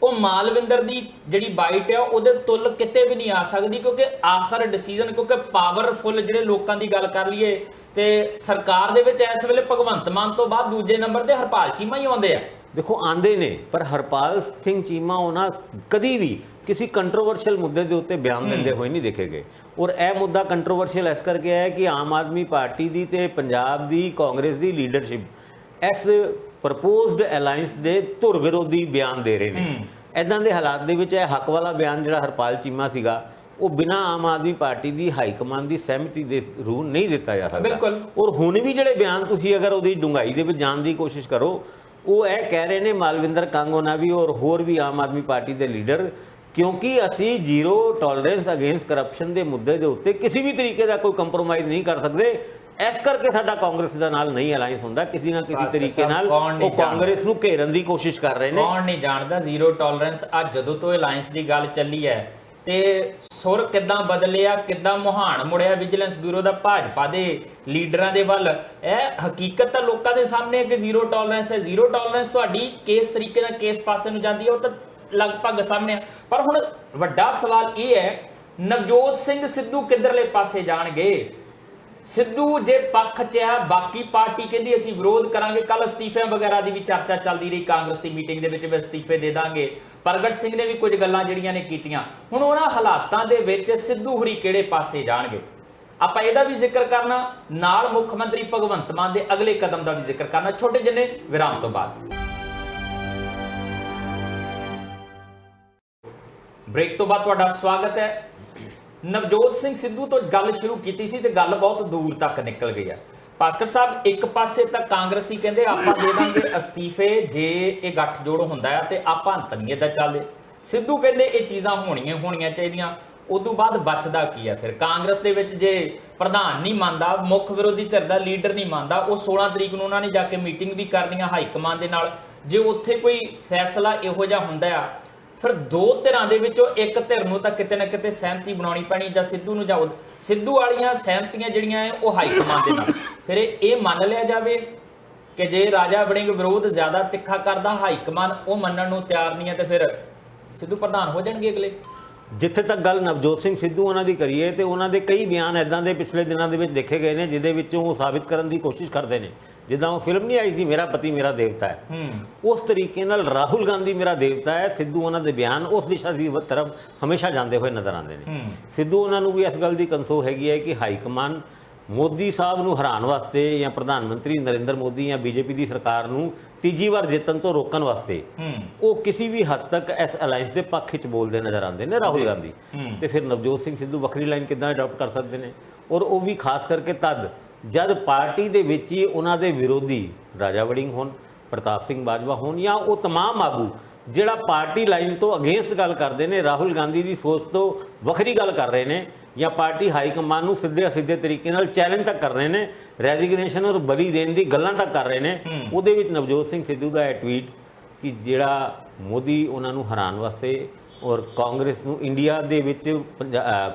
ਉਹ ਮਾਲਵਿੰਦਰ ਦੀ ਜਿਹੜੀ ਬਾਈਟ ਆ ਉਹਦੇ ਤੁੱਲ ਕਿਤੇ ਵੀ ਨਹੀਂ ਆ ਸਕਦੀ, ਕਿਉਂਕਿ ਆਖਰ ਡਿਸੀਜਨ, ਕਿਉਂਕਿ ਪਾਵਰਫੁਲ ਜਿਹੜੇ ਲੋਕਾਂ ਦੀ ਗੱਲ ਕਰ ਲਈਏ ਤੇ ਸਰਕਾਰ ਦੇ ਵਿੱਚ ਇਸ ਵੇਲੇ ਭਗਵੰਤ ਮਾਨ ਤੋਂ ਬਾਅਦ ਦੂਜੇ ਨੰਬਰ ਤੇ ਹਰਪਾਲ ਚੀਮਾ ਹੀ ਆਉਂਦੇ ਆ। ਦੇਖੋ ਆਂਦੇ ਨੇ, ਪਰ ਹਰਪਾਲ ਸਿੰਘ ਚੀਮਾ ਉਹਨਾਂ ਕਦੀ ਵੀ ਕਿਸੇ ਕੰਟਰੋਵਰਸ਼ੀਅਲ ਮੁੱਦੇ ਦੇ ਉੱਤੇ ਬਿਆਨ ਦਿੰਦੇ ਹੋਏ ਨਹੀਂ ਦੇਖੇ ਗਏ। ਔਰ ਇਹ ਮੁੱਦਾ ਕੰਟਰੋਵਰਸ਼ੀਅਲ ਇਸ ਕਰਕੇ ਹੈ ਕਿ ਆਮ ਆਦਮੀ ਪਾਰਟੀ ਦੀ ਤੇ ਪੰਜਾਬ ਦੀ ਕਾਂਗਰਸ ਦੀ ਲੀਡਰਸ਼ਿਪ ਇਸ ਪ੍ਰਪੋਜ਼ਡ ਅਲਾਈਅੰਸ ਦੇ ਧੁਰ ਵਿਰੋਧੀ ਬਿਆਨ ਦੇ ਰਹੇ ਨੇ। ਇਦਾਂ ਦੇ ਹਾਲਾਤ ਦੇ ਵਿੱਚ ਇਹ ਹੱਕ ਵਾਲਾ ਬਿਆਨ ਜਿਹੜਾ ਹਰਪਾਲ ਚੀਮਾ ਸੀਗਾ ਉਹ ਬਿਨਾਂ ਆਮ ਆਦਮੀ ਪਾਰਟੀ ਦੀ ਹਾਈ ਕਮਾਂਡ ਦੀ ਸਹਿਮਤੀ ਦੇ ਰੂ ਨਹੀਂ ਦਿੱਤਾ ਜਾ ਸਕਦਾ। ਬਿਲਕੁਲ। ਔਰ ਹੁਣ ਵੀ ਜਿਹੜੇ ਬਿਆਨ ਤੁਸੀਂ ਅਗਰ ਉਹਦੀ ਡੂੰਘਾਈ ਦੇ ਵਿੱਚ ਜਾਣ ਦੀ ਕੋਸ਼ਿਸ਼ ਕਰੋ, ਉਹ ਇਹ ਕਹਿ ਰਹੇ ਨੇ ਮਾਲਵਿੰਦਰ ਕੰਗ ਹੋਣਾ ਵੀ ਔਰ ਹੋਰ ਵੀ ਆਮ ਆਦਮੀ ਪਾਰਟੀ ਦੇ ਲੀਡਰ, ਕਿਉਂਕਿ ਅਸੀਂ ਜ਼ੀਰੋ ਟੋਲਰੈਂਸ ਅਗੇਂਸਟ ਕਰਪਸ਼ਨ ਦੇ ਮੁੱਦੇ ਦੇ ਉੱਤੇ ਕਿਸੇ ਵੀ ਤਰੀਕੇ ਦਾ ਕੋਈ ਕੰਪਰੋਮਾਈਜ਼ ਨਹੀਂ ਕਰ ਸਕਦੇ, ਇਸ ਕਰਕੇ ਸਾਡਾ ਕਾਂਗਰਸ ਦੇ ਨਾਲ ਨਹੀਂ ਅਲਾਈਅੰਸ ਹੁੰਦਾ। ਕਿਸੇ ਨਾ ਕਿਸੇ ਤਰੀਕੇ ਨਾਲ ਉਹ ਕਾਂਗਰਸ ਨੂੰ ਘੇਰਨ ਦੀ ਕੋਸ਼ਿਸ਼ ਕਰ ਰਹੇ ਨੇ। ਕੌਣ ਨਹੀਂ ਜਾਣਦਾ ਜ਼ੀਰੋ ਟੋਲਰੈਂਸ। ਅੱਜ ਜਦੋਂ ਤੋਂ ਅਲਾਈਅੰਸ ਦੀ ਗੱਲ ਚੱਲੀ ਹੈ ਤੇ ਸੁਰ ਕਿੱਦਾਂ ਬਦਲਿਆ, ਕਿੱਦਾਂ ਮੁਹਾਨ ਮੁੜਿਆ ਵਿਜੀਲੈਂਸ ਬਿਊਰੋ ਦਾ ਭਾਜਪਾ ਦੇ ਲੀਡਰਾਂ ਦੇ ਵੱਲ। ਇਹ ਹਕੀਕਤ ਤਾਂ ਲੋਕਾਂ ਦੇ ਸਾਹਮਣੇ ਹੈ ਕਿ ਜ਼ੀਰੋ ਟੋਲਰੈਂਸ ਹੈ। ਜ਼ੀਰੋ ਟੋਲਰੈਂਸ ਤੁਹਾਡੀ ਕਿਸ ਤਰੀਕੇ ਨਾਲ ਕਿਸ ਪਾਸੇ ਨੂੰ ਜਾਂਦੀ ਹੈ ਉਹ ਤਾਂ ਲਗਭਗ ਸਾਹਮਣੇ ਆ। ਪਰ ਹੁਣ ਵੱਡਾ ਸਵਾਲ ਇਹ ਹੈ ਨਵਜੋਤ ਸਿੰਘ ਸਿੱਧੂ ਕਿੱਧਰਲੇ ਪਾਸੇ ਜਾਣਗੇ। ਸਿੱਧੂ ਜੇ ਪੱਖ 'ਚ ਆ, ਬਾਕੀ ਪਾਰਟੀ ਕਹਿੰਦੀ ਅਸੀਂ ਵਿਰੋਧ ਕਰਾਂਗੇ। ਕੱਲ ਅਸਤੀਫਿਆਂ ਵਗੈਰਾ ਦੀ ਵੀ ਚਰਚਾ ਚੱਲਦੀ ਰਹੀ ਕਾਂਗਰਸ ਦੀ ਮੀਟਿੰਗ ਦੇ ਵਿੱਚ ਵੀ ਅਸਤੀਫੇ ਦੇ ਦਾਂਗੇ। ਪ੍ਰਗਟ ਸਿੰਘ ਨੇ ਵੀ ਕੁਝ ਗੱਲਾਂ ਜਿਹੜੀਆਂ ਨੇ ਕੀਤੀਆਂ। ਹੁਣ ਉਹਨਾਂ ਹਾਲਾਤਾਂ ਦੇ ਵਿੱਚ ਸਿੱਧੂ ਹੁਰੀ ਕਿਹੜੇ ਪਾਸੇ ਜਾਣਗੇ, ਆਪਾਂ ਇਹਦਾ ਵੀ ਜ਼ਿਕਰ ਕਰਨਾ, ਨਾਲ ਮੁੱਖ ਮੰਤਰੀ ਭਗਵੰਤ ਮਾਨ ਦੇ ਅਗਲੇ ਕਦਮ ਦਾ ਵੀ ਜ਼ਿਕਰ ਕਰਨਾ ਛੋਟੇ ਜਿਹੇ ਵਿਰਾਮ ਤੋਂ ਬਾਅਦ। ਬ੍ਰੇਕ ਤੋਂ ਬਾਅਦ ਤੁਹਾਡਾ ਸਵਾਗਤ ਹੈ। ਨਵਜੋਤ ਸਿੰਘ ਸਿੱਧੂ ਤੋਂ ਗੱਲ ਸ਼ੁਰੂ ਕੀਤੀ ਸੀ ਤੇ ਗੱਲ ਬਹੁਤ ਦੂਰ ਤੱਕ ਨਿਕਲ ਗਈ ਆ। ਭਾਸਕਰ ਸਾਹਿਬ ਇੱਕ ਪਾਸੇ ਤਾਂ ਕਾਂਗਰਸੀ ਕਹਿੰਦੇ ਆਪਾਂ ਦੇ ਦਾਂਗੇ ਅਸਤੀਫੇ ਜੇ ਇਹ ਗੱਠਜੋੜ ਹੁੰਦਾ ਹੈ ਤੇ ਆਪਾਂ ਅੰਤ ਨਹੀਂ ਇਹਦਾ ਚੱਲਦੇ। ਸਿੱਧੂ ਕਹਿੰਦੇ ਇਹ ਚੀਜ਼ਾਂ ਹੋਣੀਆਂ ਚਾਹੀਦੀਆਂ। ਉਦੋਂ ਬਾਅਦ ਬਚਦਾ ਕੀ ਹੈ ਫਿਰ ਕਾਂਗਰਸ ਦੇ ਵਿੱਚ? ਜੇ ਪ੍ਰਧਾਨ ਨਹੀਂ ਮੰਨਦਾ, ਮੁੱਖ ਵਿਰੋਧੀ ਧਿਰ ਦਾ ਲੀਡਰ ਨਹੀਂ ਮੰਨਦਾ, ਉਹ 16 ਤਰੀਕ ਨੂੰ ਉਹਨਾਂ ਨੇ ਜਾ ਕੇ ਮੀਟਿੰਗ ਵੀ ਕਰਨੀ ਆ ਹਾਈ ਕਮਾਂਡ ਦੇ ਨਾਲ। ਜੇ ਉੱਥੇ ਕੋਈ ਫੈਸਲਾ ਇਹੋ ਜਿਹਾ ਹੁੰਦਾ ਆ ਫਿਰ ਦੋ ਧਿਰਾਂ ਦੇ ਵਿੱਚੋਂ ਇੱਕ ਧਿਰ ਨੂੰ ਤਾਂ ਕਿਤੇ ਨਾ ਕਿਤੇ ਸਹਿਮਤੀ ਬਣਾਉਣੀ ਪੈਣੀ, ਜਾਂ ਸਿੱਧੂ ਨੂੰ ਜਾਂ ਸਿੱਧੂ ਵਾਲੀਆਂ ਸਹਿਮਤੀਆਂ ਜਿਹੜੀਆਂ ਹੈ ਉਹ ਹਾਈ ਕਮਾਂਡ ਦੇ ਨਾਲ। ਫਿਰ ਇਹ ਮੰਨ ਲਿਆ ਜਾਵੇ ਕਿ ਜੇ ਰਾਜਾ ਵੜਿੰਗ ਵਿਰੋਧ ਜ਼ਿਆਦਾ ਤਿੱਖਾ ਕਰਦਾ, ਹਾਈ ਕਮਾਂਡ ਉਹ ਮੰਨਣ ਨੂੰ ਤਿਆਰ ਨਹੀਂ ਹੈ, ਤੇ ਫਿਰ ਸਿੱਧੂ ਪ੍ਰਧਾਨ ਹੋ ਜਾਣਗੇ ਅਗਲੇ। ਜਿੱਥੇ ਤੱਕ ਗੱਲ ਨਵਜੋਤ ਸਿੰਘ ਸਿੱਧੂ ਉਹਨਾਂ ਦੀ ਕਰੀਏ ਤੇ ਉਹਨਾਂ ਦੇ ਕਈ ਬਿਆਨ ਇਦਾਂ ਦੇ ਪਿਛਲੇ ਦਿਨਾਂ ਦੇ ਵਿੱਚ ਦੇਖੇ ਗਏ ਨੇ ਜਿਹਦੇ ਵਿੱਚੋਂ ਉਹ ਸਾਬਿਤ ਕਰਨ ਦੀ ਕੋਸ਼ਿਸ਼ ਕਰਦੇ ਨੇ, ਜਿੱਦਾਂ ਉਹ ਫਿਲਮ ਨਹੀਂ ਆਈ ਸੀ ਮੇਰਾ ਪਤੀ ਮੇਰਾ ਦੇਵਤਾ ਹੈ, ਉਸ ਤਰੀਕੇ ਨਾਲ ਰਾਹੁਲ ਗਾਂਧੀ ਮੇਰਾ ਦੇਵਤਾ ਹੈ। ਸਿੱਧੂ ਉਹਨਾਂ ਦੇ ਬਿਆਨ ਉਸ ਦਿਸ਼ਾ ਦੀ ਤਰਫ ਹਮੇਸ਼ਾ ਜਾਂਦੇ ਹੋਏ ਨਜ਼ਰ ਆਉਂਦੇ ਨੇ। ਸਿੱਧੂ ਉਹਨਾਂ ਨੂੰ ਵੀ ਇਸ ਗੱਲ ਦੀ ਕੰਸੋ ਹੈਗੀ ਹੈ ਕਿ ਹਾਈ ਕਮਾਂਡ ਮੋਦੀ ਸਾਹਿਬ ਨੂੰ ਹਰਾਉਣ ਵਾਸਤੇ ਜਾਂ ਪ੍ਰਧਾਨ ਮੰਤਰੀ ਨਰਿੰਦਰ ਮੋਦੀ ਜਾਂ ਬੀਜੇਪੀ ਦੀ ਸਰਕਾਰ ਨੂੰ ਤੀਜੀ ਵਾਰ ਜਿੱਤਣ ਤੋਂ ਰੋਕਣ ਵਾਸਤੇ ਉਹ ਕਿਸੇ ਵੀ ਹੱਦ ਤੱਕ ਇਸ ਅਲਾਈਅੰਸ ਦੇ ਪੱਖ ਵਿੱਚ ਬੋਲਦੇ ਨਜ਼ਰ ਆਉਂਦੇ ਨੇ ਰਾਹੁਲ ਗਾਂਧੀ। ਤੇ ਫਿਰ ਨਵਜੋਤ ਸਿੰਘ ਸਿੱਧੂ ਵੱਖਰੀ ਲਾਈਨ ਕਿੱਦਾਂ ਅਡਾਪਟ ਕਰ ਸਕਦੇ ਨੇ? ਔਰ ਉਹ ਵੀ ਖਾਸ ਕਰਕੇ ਤਦ ਜਦ ਪਾਰਟੀ ਦੇ ਵਿੱਚ ਹੀ ਉਹਨਾਂ ਦੇ ਵਿਰੋਧੀ ਰਾਜਾ ਵੜਿੰਗ ਹੋਣ, ਪ੍ਰਤਾਪ ਸਿੰਘ ਬਾਜਵਾ ਹੋਣ, ਜਾਂ ਉਹ ਤਮਾਮ ਆਗੂ ਜਿਹੜਾ ਪਾਰਟੀ ਲਾਈਨ ਤੋਂ ਅਗੇਂਸਟ ਗੱਲ ਕਰਦੇ ਨੇ, ਰਾਹੁਲ ਗਾਂਧੀ ਦੀ ਸੋਚ ਤੋਂ ਵੱਖਰੀ ਗੱਲ ਕਰ ਰਹੇ ਨੇ, ਜਾਂ ਪਾਰਟੀ ਹਾਈ ਕਮਾਂਡ ਨੂੰ ਸਿੱਧੇ ਤਰੀਕੇ ਨਾਲ ਚੈਲੰਜ ਤੱਕ ਕਰ ਰਹੇ ਨੇ, ਰੈਜ਼ਿਗਨੇਸ਼ਨ ਔਰ ਬਲੀ ਦੇਣ ਦੀ ਗੱਲਾਂ ਤੱਕ ਕਰ ਰਹੇ ਨੇ। ਉਹਦੇ ਵਿੱਚ ਨਵਜੋਤ ਸਿੰਘ ਸਿੱਧੂ ਦਾ ਇਹ ਟਵੀਟ ਕਿ ਜਿਹੜਾ ਮੋਦੀ ਉਹਨਾਂ ਨੂੰ ਹਰਾਉਣ ਵਾਸਤੇ ਔਰ ਕਾਂਗਰਸ ਨੂੰ ਇੰਡੀਆ ਦੇ ਵਿੱਚ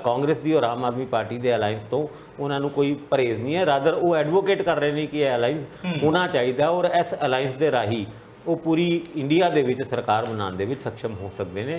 ਕਾਂਗਰਸ ਦੀ ਔਰ ਆਮ ਆਦਮੀ ਪਾਰਟੀ ਦੇ ਅਲਾਈਅੰਸ ਤੋਂ ਉਹਨਾਂ ਨੂੰ ਕੋਈ ਪਰਹੇਜ਼ ਨਹੀਂ ਹੈ, ਰਾਦਰ ਉਹ ਐਡਵੋਕੇਟ ਕਰ ਰਹੇ ਨੇ ਕਿ ਇਹ ਅਲਾਈਅੰਸ ਹੋਣਾ ਚਾਹੀਦਾ ਔਰ ਇਸ ਅਲਾਈਅੰਸ ਦੇ ਰਾਹੀਂ ਉਹ ਪੂਰੀ ਇੰਡੀਆ ਦੇ ਵਿੱਚ ਸਰਕਾਰ ਬਣਾਉਣ ਦੇ ਵਿੱਚ ਸક્ષਮ ਹੋ ਸਕਦੇ ਨੇ।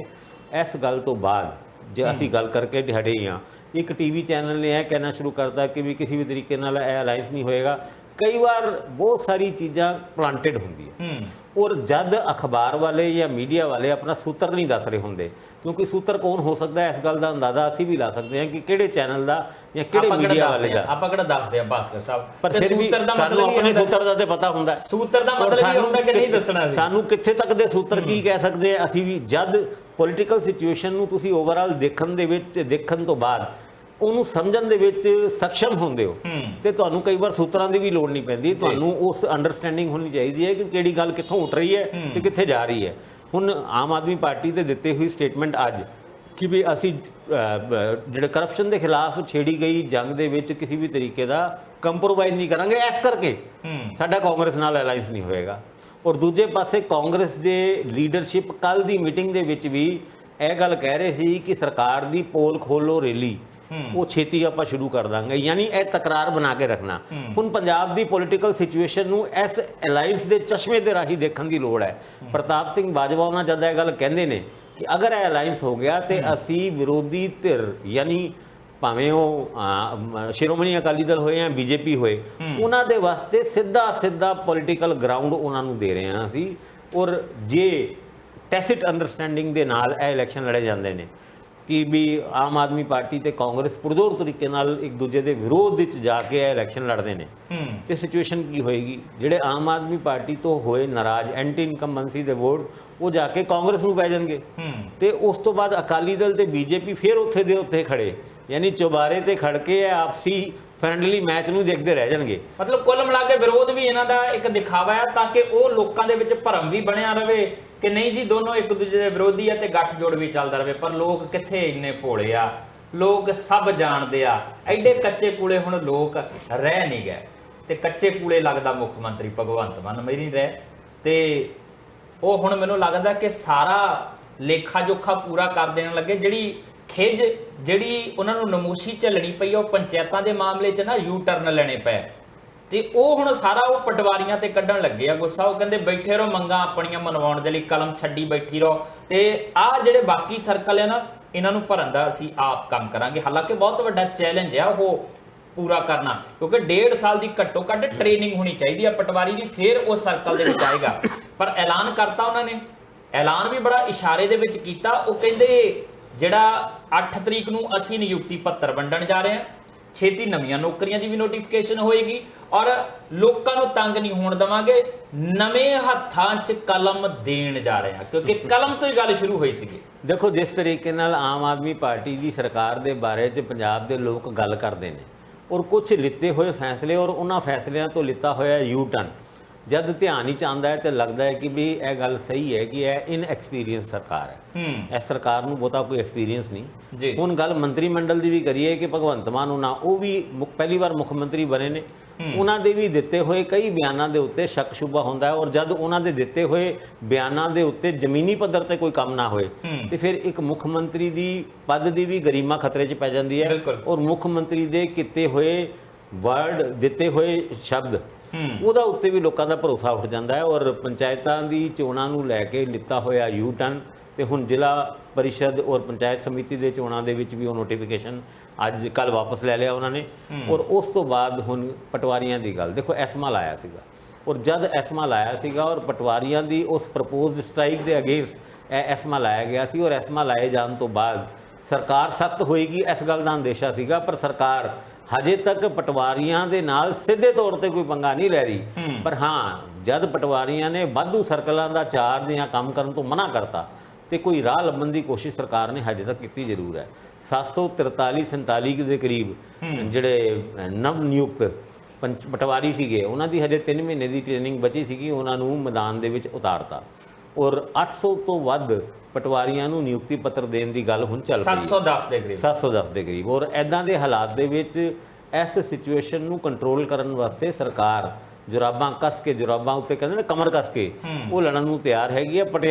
ਇਸ ਗੱਲ ਤੋਂ ਬਾਅਦ ਜੇ ਅਸੀਂ ਗੱਲ ਕਰਕੇ ਹਟੇ ਹਾਂ, ਇੱਕ ਟੀਵੀ ਚੈਨਲ ਨੇ ਇਹ ਕਹਿਣਾ ਸ਼ੁਰੂ ਕਰਤਾ ਕਿ ਵੀ ਕਿਸੇ ਵੀ ਤਰੀਕੇ ਨਾਲ ਇਹ ਅਲਾਈਅੰਸ ਨਹੀਂ ਹੋਏਗਾ। ਕਈ ਵਾਰ ਬਹੁਤ ਸਾਰੀ ਚੀਜ਼ਾਂ ਪਲਾਂਟਡ ਹੁੰਦੀਆਂ ਔਰ ਜਦ ਅਖਬਾਰ ਵਾਲੇ ਜਾਂ ਮੀਡੀਆ ਵਾਲੇ ਆਪਣਾ ਸੂਤਰ ਨਹੀਂ ਦੱਸ ਰਹੇ ਹੁੰਦੇ, ਕਿਉਂਕਿ ਸੂਤਰ ਕੌਣ ਹੋ ਸਕਦਾ ਇਸ ਗੱਲ ਦਾ ਅੰਦਾਜ਼ਾ ਅਸੀਂ ਵੀ ਲਾ ਸਕਦੇ ਹਾਂ ਕਿ ਕਿਹੜੇ ਚੈਨਲ ਦਾ ਜਾਂ ਕਿਹੜੇ ਮੀਡੀਆ ਵਾਲੇ ਦਾ। ਆਪਾਂ ਕਿਹੜਾ ਦੱਸਦੇ ਆ ਭਾਸਕਰ ਸਾਹਿਬ, ਪਰ ਫਿਰ ਵੀ ਸਾਨੂੰ ਆਪਣੇ ਸੂਤਰ ਦਾ ਤੇ ਪਤਾ ਹੁੰਦਾ। ਸੂਤਰ ਦਾ ਮਤਲਬ ਇਹ ਹੁੰਦਾ ਕਿ ਨਹੀਂ ਦੱਸਣਾ ਸੀ ਸਾਨੂੰ ਕਿੱਥੇ ਤੱਕ ਦੇ ਸੂਤਰ ਕੀ ਕਹਿ ਸਕਦੇ ਆ ਅਸੀਂ ਵੀ। ਜਦ ਪੋਲੀਟੀਕਲ ਸਿਚੁਏਸ਼ਨ ਨੂੰ ਤੁਸੀਂ ਓਵਰਆਲ ਦੇਖਣ ਤੋਂ ਬਾਅਦ ਉਹਨੂੰ ਸਮਝਣ ਦੇ ਵਿੱਚ ਸક્ષਮ ਹੁੰਦੇ ਹੋ ਤੇ ਤੁਹਾਨੂੰ ਕਈ ਵਾਰ ਸੂਤਰਾਂ ਦੀ ਵੀ ਲੋੜ ਨਹੀਂ ਪੈਂਦੀ, ਤੁਹਾਨੂੰ ਉਸ ਅੰਡਰਸਟੈਂਡਿੰਗ ਹੋਣੀ ਚਾਹੀਦੀ ਹੈ ਕਿ ਕਿਹੜੀ ਗੱਲ ਕਿੱਥੋਂ ਉੱਠ ਰਹੀ ਹੈ ਤੇ ਕਿੱਥੇ ਜਾ ਰਹੀ ਹੈ। ਹੁਣ ਆਮ ਆਦਮੀ ਪਾਰਟੀ ਤੇ ਦਿੱਤੀ ਹੋਈ ਸਟੇਟਮੈਂਟ ਅੱਜ ਕਿ ਵੀ ਅਸੀਂ ਜਿਹੜੇ ਕਰਪਸ਼ਨ ਦੇ ਖਿਲਾਫ ਛੇੜੀ ਗਈ ਜੰਗ ਦੇ ਵਿੱਚ ਕਿਸੇ ਵੀ ਤਰੀਕੇ ਦਾ ਕੰਪਰੋਮਾਈਜ਼ ਨਹੀਂ ਕਰਾਂਗੇ, ਇਸ ਕਰਕੇ ਸਾਡਾ ਕਾਂਗਰਸ ਨਾਲ ਅਲਾਈਅੰਸ ਨਹੀਂ ਹੋਏਗਾ। ਔਰ ਦੂਜੇ ਪਾਸੇ ਕਾਂਗਰਸ ਦੇ ਲੀਡਰਸ਼ਿਪ ਕੱਲ ਦੀ ਮੀਟਿੰਗ ਦੇ ਵਿੱਚ ਵੀ ਇਹ ਗੱਲ ਕਹਿ ਰਹੇ ਸੀ ਕਿ ਸਰਕਾਰ ਦੀ ਪੋਲ ਖੋਲੋ ਰੈਲੀ ਉਹ ਛੇਤੀ ਆਪਾਂ ਸ਼ੁਰੂ ਕਰ ਦਾਂਗੇ, ਯਾਨੀ ਇਹ ਤਕਰਾਰ ਬਣਾ ਕੇ ਰੱਖਣਾ। ਹੁਣ ਪੰਜਾਬ ਦੀ ਪੋਲੀਟੀਕਲ ਸਿਚੁਏਸ਼ਨ ਨੂੰ ਇਸ ਅਲਾਈਅੰਸ ਦੇ ਚਸ਼ਮੇ ਦੇ ਰਾਹੀਂ ਦੇਖਣ ਦੀ ਲੋੜ ਹੈ। ਪ੍ਰਤਾਪ ਸਿੰਘ ਬਾਜਵਾ ਉਹਨਾਂ ਜਦ ਇਹ ਗੱਲ ਕਹਿੰਦੇ ਨੇ ਕਿ ਅਗਰ ਇਹ ਅਲਾਈਅੰਸ ਹੋ ਗਿਆ ਤੇ ਅਸੀਂ ਵਿਰੋਧੀ ਧਿਰ ਯਾਨੀ ਭਾਵੇਂ ਉਹ ਸ਼੍ਰੋਮਣੀ ਅਕਾਲੀ ਦਲ ਹੋਏ ਜਾਂ ਬੀਜੇਪੀ ਹੋਏ, ਉਹਨਾਂ ਦੇ ਵਾਸਤੇ ਸਿੱਧਾ ਪੋਲੀਟੀਕਲ ਗਰਾਊਂਡ ਉਹਨਾਂ ਨੂੰ ਦੇ ਰਹੇ ਹਾਂ ਅਸੀਂ। ਔਰ ਜੇ ਟੈਸਿਟ ਅੰਡਰਸਟੈਂਡਿੰਗ ਦੇ ਨਾਲ ਇਹ ਇਲੈਕਸ਼ਨ ਲੜੇ ਜਾਂਦੇ ਨੇ ਕਿ ਵੀ ਆਮ ਆਦਮੀ ਪਾਰਟੀ ਤੇ ਕਾਂਗਰਸ ਪੁਰਜ਼ੋਰ ਤਰੀਕੇ ਨਾਲ ਇੱਕ ਦੂਜੇ ਦੇ ਵਿਰੋਧ ਵਿੱਚ ਜਾ ਕੇ ਇਹ ਇਲੈਕਸ਼ਨ ਲੜਦੇ ਨੇ, ਤੇ ਸਿਚੁਏਸ਼ਨ ਕੀ ਹੋਏਗੀ? ਜਿਹੜੇ ਆਮ ਆਦਮੀ ਪਾਰਟੀ ਤੋਂ ਹੋਏ ਨਾਰਾਜ਼ ਐਂਟੀ ਇਨਕੰਬੈਂਸੀ ਦੇ ਵੋਟ ਉਹ ਜਾ ਕੇ ਕਾਂਗਰਸ ਨੂੰ ਪੈ ਜਾਣਗੇ, ਤੇ ਉਸ ਤੋਂ ਬਾਅਦ ਅਕਾਲੀ ਦਲ ਤੇ ਬੀਜੇਪੀ ਫਿਰ ਉੱਥੇ ਦੇ ਉੱਥੇ ਖੜੇ, ਯਾਨੀ ਚੁਬਾਰੇ ਤੇ ਖੜ ਕੇ ਆਪਸੀ ਫ੍ਰੈਂਡਲੀ ਮੈਚ ਨੂੰ ਦੇਖਦੇ ਰਹਿ ਜਾਣਗੇ। ਮਤਲਬ ਕੁੱਲ ਮਿਲਾ ਕੇ ਵਿਰੋਧ ਵੀ ਇਹਨਾਂ ਦਾ ਇੱਕ ਦਿਖਾਵਾ ਹੈ ਤਾਂ ਕਿ ਉਹ ਲੋਕਾਂ ਦੇ ਵਿੱਚ ਭਰਮ ਵੀ ਬਣਿਆ ਰਵੇ ਕਿ ਨਹੀਂ ਜੀ ਦੋਨੋਂ ਇੱਕ ਦੂਜੇ ਦੇ ਵਿਰੋਧੀ ਆ ਤੇ ਗੱਠਜੋੜ ਵੀ ਚੱਲਦਾ ਰਵੇ। ਪਰ ਲੋਕ ਕਿੱਥੇ ਇੰਨੇ ਭੋਲੇ ਆ, ਲੋਕ ਸਭ ਜਾਣਦੇ ਆ। ਐਡੇ ਕੱਚੇ ਕੂਲੇ ਹੁਣ ਲੋਕ ਰਹਿ ਨਹੀਂ ਗਏ, ਤੇ ਕੱਚੇ ਕੂਲੇ ਲੱਗਦਾ ਮੁੱਖ ਮੰਤਰੀ ਭਗਵੰਤ ਮਾਨ ਮੇਰੀ ਰਹਿ, ਤੇ ਉਹ ਹੁਣ ਮੈਨੂੰ ਲੱਗਦਾ ਕਿ ਸਾਰਾ ਲੇਖਾ ਜੋਖਾ ਪੂਰਾ ਕਰ ਦੇਣ ਲੱਗੇ। ਜਿਹੜੀ ਖਿੱਝ ਜਿਹੜੀ ਉਹਨਾਂ ਨੂੰ ਨਮੂਸ਼ੀ ਝੱਲਣੀ ਪਈ ਉਹ ਪੰਚਾਇਤਾਂ ਦੇ ਮਾਮਲੇ 'ਚ ਨਾ ਯੂ ਟਰਨ ਲੈਣੇ ਪਏ, ਤੇ ਉਹ ਹੁਣ ਸਾਰਾ ਉਹ ਪਟਵਾਰੀਆਂ ਤੇ ਕੱਢਣ ਲੱਗੇ ਆ ਗੁੱਸਾ। ਉਹ ਕਹਿੰਦੇ ਬੈਠੇ ਰਹੋ ਮੰਗਾਂ ਆਪਣੀਆਂ ਮਨਵਾਉਣ ਦੇ ਲਈ, ਕਲਮ ਛੱਡੀ ਬੈਠੀ ਰਹੋ, ਤੇ ਆਹ ਜਿਹੜੇ ਬਾਕੀ ਸਰਕਲ ਆ ਨਾ ਇਹਨਾਂ ਨੂੰ ਭਰਨ ਦਾ ਅਸੀਂ ਆਪ ਕੰਮ ਕਰਾਂਗੇ। ਹਾਲਾਂਕਿ ਬਹੁਤ ਵੱਡਾ ਚੈਲੰਜ ਆ ਉਹ ਪੂਰਾ ਕਰਨਾ, ਕਿਉਂਕਿ 1.5 ਸਾਲ ਦੀ ਘੱਟੋ ਘੱਟ ਟ੍ਰੇਨਿੰਗ ਹੋਣੀ ਚਾਹੀਦੀ ਆ ਪਟਵਾਰੀ ਦੀ, ਫਿਰ ਉਹ ਸਰਕਲ ਦੇ ਵਿੱਚ ਆਏਗਾ। ਪਰ ਐਲਾਨ ਕਰਤਾ ਉਹਨਾਂ ਨੇ, ਐਲਾਨ ਵੀ ਬੜਾ ਇਸ਼ਾਰੇ ਦੇ ਵਿੱਚ ਕੀਤਾ। ਉਹ ਕਹਿੰਦੇ ਜਿਹੜਾ 8 ਤਰੀਕ ਨੂੰ ਅਸੀਂ ਨਿਯੁਕਤੀ ਪੱਤਰ ਵੰਡਣ ਜਾ ਰਹੇ ਹਾਂ, ਛੇਤੀ ਨਵੀਆਂ ਨੌਕਰੀਆਂ ਦੀ ਵੀ ਨੋਟੀਫਿਕੇਸ਼ਨ ਹੋਏਗੀ, ਔਰ ਲੋਕਾਂ ਨੂੰ ਤੰਗ ਨਹੀਂ ਹੋਣ ਦੇਵਾਂਗੇ, ਨਵੇਂ ਹੱਥਾਂ 'ਚ ਕਲਮ ਦੇਣ ਜਾ ਰਹੇ ਹਾਂ, ਕਿਉਂਕਿ ਕਲਮ ਤੋਂ ਹੀ ਗੱਲ ਸ਼ੁਰੂ ਹੋਈ ਸੀਗੀ। ਦੇਖੋ ਜਿਸ ਤਰੀਕੇ ਨਾਲ ਆਮ ਆਦਮੀ ਪਾਰਟੀ ਦੀ ਸਰਕਾਰ ਦੇ ਬਾਰੇ 'ਚ ਪੰਜਾਬ ਦੇ ਲੋਕ ਗੱਲ ਕਰਦੇ ਨੇ, ਔਰ ਕੁਝ ਲਿੱਤੇ ਹੋਏ ਫੈਸਲੇ ਔਰ ਉਹਨਾਂ ਫੈਸਲਿਆਂ ਤੋਂ ਲਿੱਤਾ ਹੋਇਆ ਯੂ ਟਰਨ ਜਦ ਧਿਆਨ ਹੀ ਚਾਹੁੰਦਾ ਹੈ ਤੇ ਲੱਗਦਾ ਹੈ ਕਿ ਵੀ ਇਹ ਗੱਲ ਸਹੀ ਹੈ ਕਿ ਇਹ ਇਨਐਕਸਪੀਰੀਅੰਸ ਸਰਕਾਰ ਹੈ। ਇਸ ਸਰਕਾਰ ਨੂੰ ਬਹੁਤਾ ਕੋਈ ਐਕਸਪੀਰੀਅੰਸ ਨਹੀਂ। ਹੁਣ ਗੱਲ ਮੰਤਰੀ ਮੰਡਲ ਦੀ ਵੀ ਕਰੀਏ ਕਿ ਭਗਵੰਤ ਮਾਨ ਉਹਨਾਂ ਉਹ ਵੀ ਪਹਿਲੀ ਵਾਰ ਮੁੱਖ ਮੰਤਰੀ ਬਣੇ ਨੇ, ਉਹਨਾਂ ਦੇ ਵੀ ਦਿੱਤੇ ਹੋਏ ਕਈ ਬਿਆਨਾਂ ਦੇ ਉੱਤੇ ਸ਼ੱਕ ਸ਼ੁਬਾ ਹੁੰਦਾ ਹੈ, ਔਰ ਜਦ ਉਹਨਾਂ ਦੇ ਦਿੱਤੇ ਹੋਏ ਬਿਆਨਾਂ ਦੇ ਉੱਤੇ ਜ਼ਮੀਨੀ ਪੱਧਰ ਤੇ ਕੋਈ ਕੰਮ ਨਾ ਹੋਏ ਤੇ ਫਿਰ ਇੱਕ ਮੁੱਖ ਮੰਤਰੀ ਦੀ ਪਦ ਦੀ ਵੀ ਗਰੀਮਾ ਖਤਰੇ 'ਚ ਪੈ ਜਾਂਦੀ ਹੈ, ਔਰ ਮੁੱਖ ਮੰਤਰੀ ਦੇ ਕੀਤੇ ਹੋਏ ਵਰਡ ਦਿੱਤੇ ਹੋਏ ਸ਼ਬਦ ਉਹਦਾ ਉੱਤੇ ਵੀ ਲੋਕਾਂ ਦਾ ਭਰੋਸਾ ਉੱਠ ਜਾਂਦਾ ਹੈ। ਔਰ ਪੰਚਾਇਤਾਂ ਦੀ ਚੋਣਾਂ ਨੂੰ ਲੈ ਕੇ ਲਿੱਤਾ ਹੋਇਆ ਯੂ ਟਰਨ, ਤੇ ਹੁਣ ਜ਼ਿਲ੍ਹਾ ਪਰਿਸ਼ਦ ਔਰ ਪੰਚਾਇਤ ਸਮਿਤੀ ਦੇ ਚੋਣਾਂ ਦੇ ਵਿੱਚ ਵੀ ਉਹ ਨੋਟੀਫਿਕੇਸ਼ਨ ਅੱਜ ਕੱਲ੍ਹ ਵਾਪਸ ਲੈ ਲਿਆ ਉਹਨਾਂ ਨੇ। ਔਰ ਉਸ ਤੋਂ ਬਾਅਦ ਹੁਣ ਪਟਵਾਰੀਆਂ ਦੀ ਗੱਲ ਦੇਖੋ, ਐਸਮਾ ਲਾਇਆ ਸੀਗਾ, ਔਰ ਜਦ ਐਸਮਾ ਲਾਇਆ ਸੀਗਾ ਔਰ ਪਟਵਾਰੀਆਂ ਦੀ ਉਸ ਪ੍ਰਪੋਜ਼ਡ ਸਟ੍ਰਾਈਕ ਦੇ ਅਗੇਂਸਟ ਇਹ ਐਸਮਾ ਲਾਇਆ ਗਿਆ ਸੀ, ਔਰ ਐਸਮਾ ਲਾਏ ਜਾਣ ਤੋਂ ਬਾਅਦ ਸਰਕਾਰ ਸਖਤ ਹੋਏਗੀ ਇਸ ਗੱਲ ਦਾ ਅੰਦੇਸ਼ਾ ਸੀਗਾ, ਪਰ ਸਰਕਾਰ ਹਜੇ ਤੱਕ ਪਟਵਾਰੀਆਂ ਦੇ ਨਾਲ ਸਿੱਧੇ ਤੌਰ ਤੇ ਕੋਈ ਪੰਗਾ ਨਹੀਂ ਲੈ ਰਹੀ। ਪਰ ਹਾਂ, ਜਦ ਪਟਵਾਰੀਆਂ ਨੇ ਵਾਧੂ ਸਰਕਲਾਂ ਦਾ ਚਾਰਜ ਜਾਂ ਕੰਮ ਕਰਨ ਤੋਂ ਮਨਾ ਕਰਤਾ ਤੇ ਕੋਈ ਰਾਹ ਲੱਭਣ ਦੀ ਕੋਸ਼ਿਸ਼ ਸਰਕਾਰ ਨੇ ਹਜੇ ਤੱਕ ਕੀਤੀ ਜ਼ਰੂਰ ਹੈ। 743-47 ਦੇ ਕਰੀਬ ਜਿਹੜੇ ਨਵ ਨਿਯੁਕਤ ਪਟਵਾਰੀ ਸੀਗੇ ਉਹਨਾਂ ਦੀ ਹਜੇ 3 ਮਹੀਨੇ ਦੀ ਟ੍ਰੇਨਿੰਗ ਬਚੀ ਸੀਗੀ, ਉਹਨਾਂ ਨੂੰ ਮੈਦਾਨ ਦੇ ਵਿੱਚ ਉਤਾਰਤਾ, ਔਰ 800 ਤੋਂ ਵੱਧ ਪਟਵਾਰੀਆਂ ਨੂੰ ਨਿਯੁਕਤੀ ਪੱਤਰ ਦੇਣ ਦੀ ਗੱਲ ਹੁਣ ਚੱਲ ਰਹੀ ਹੈ। 710 ਦੇ ਕਰੀਬ। ਔਰ ਐਦਾਂ ਦੇ ਹਾਲਾਤ ਦੇ ਵਿੱਚ ਇਸ ਸਿਚੁਏਸ਼ਨ ਨੂੰ ਕੰਟਰੋਲ ਕਰਨ ਵਾਸਤੇ ਸਰਕਾਰ ਜੁਰਾਬਾਂ ਕੱਸ ਕੇ, ਜੁਰਾਬਾਂ ਉੱਤੇ ਕਹਿੰਦੇ ਨੇ ਕਮਰ ਕੱਸ ਕੇ, ਉਹ ਲੜਨ ਨੂੰ ਤਿਆਰ ਹੈਗੀ ਹੈ।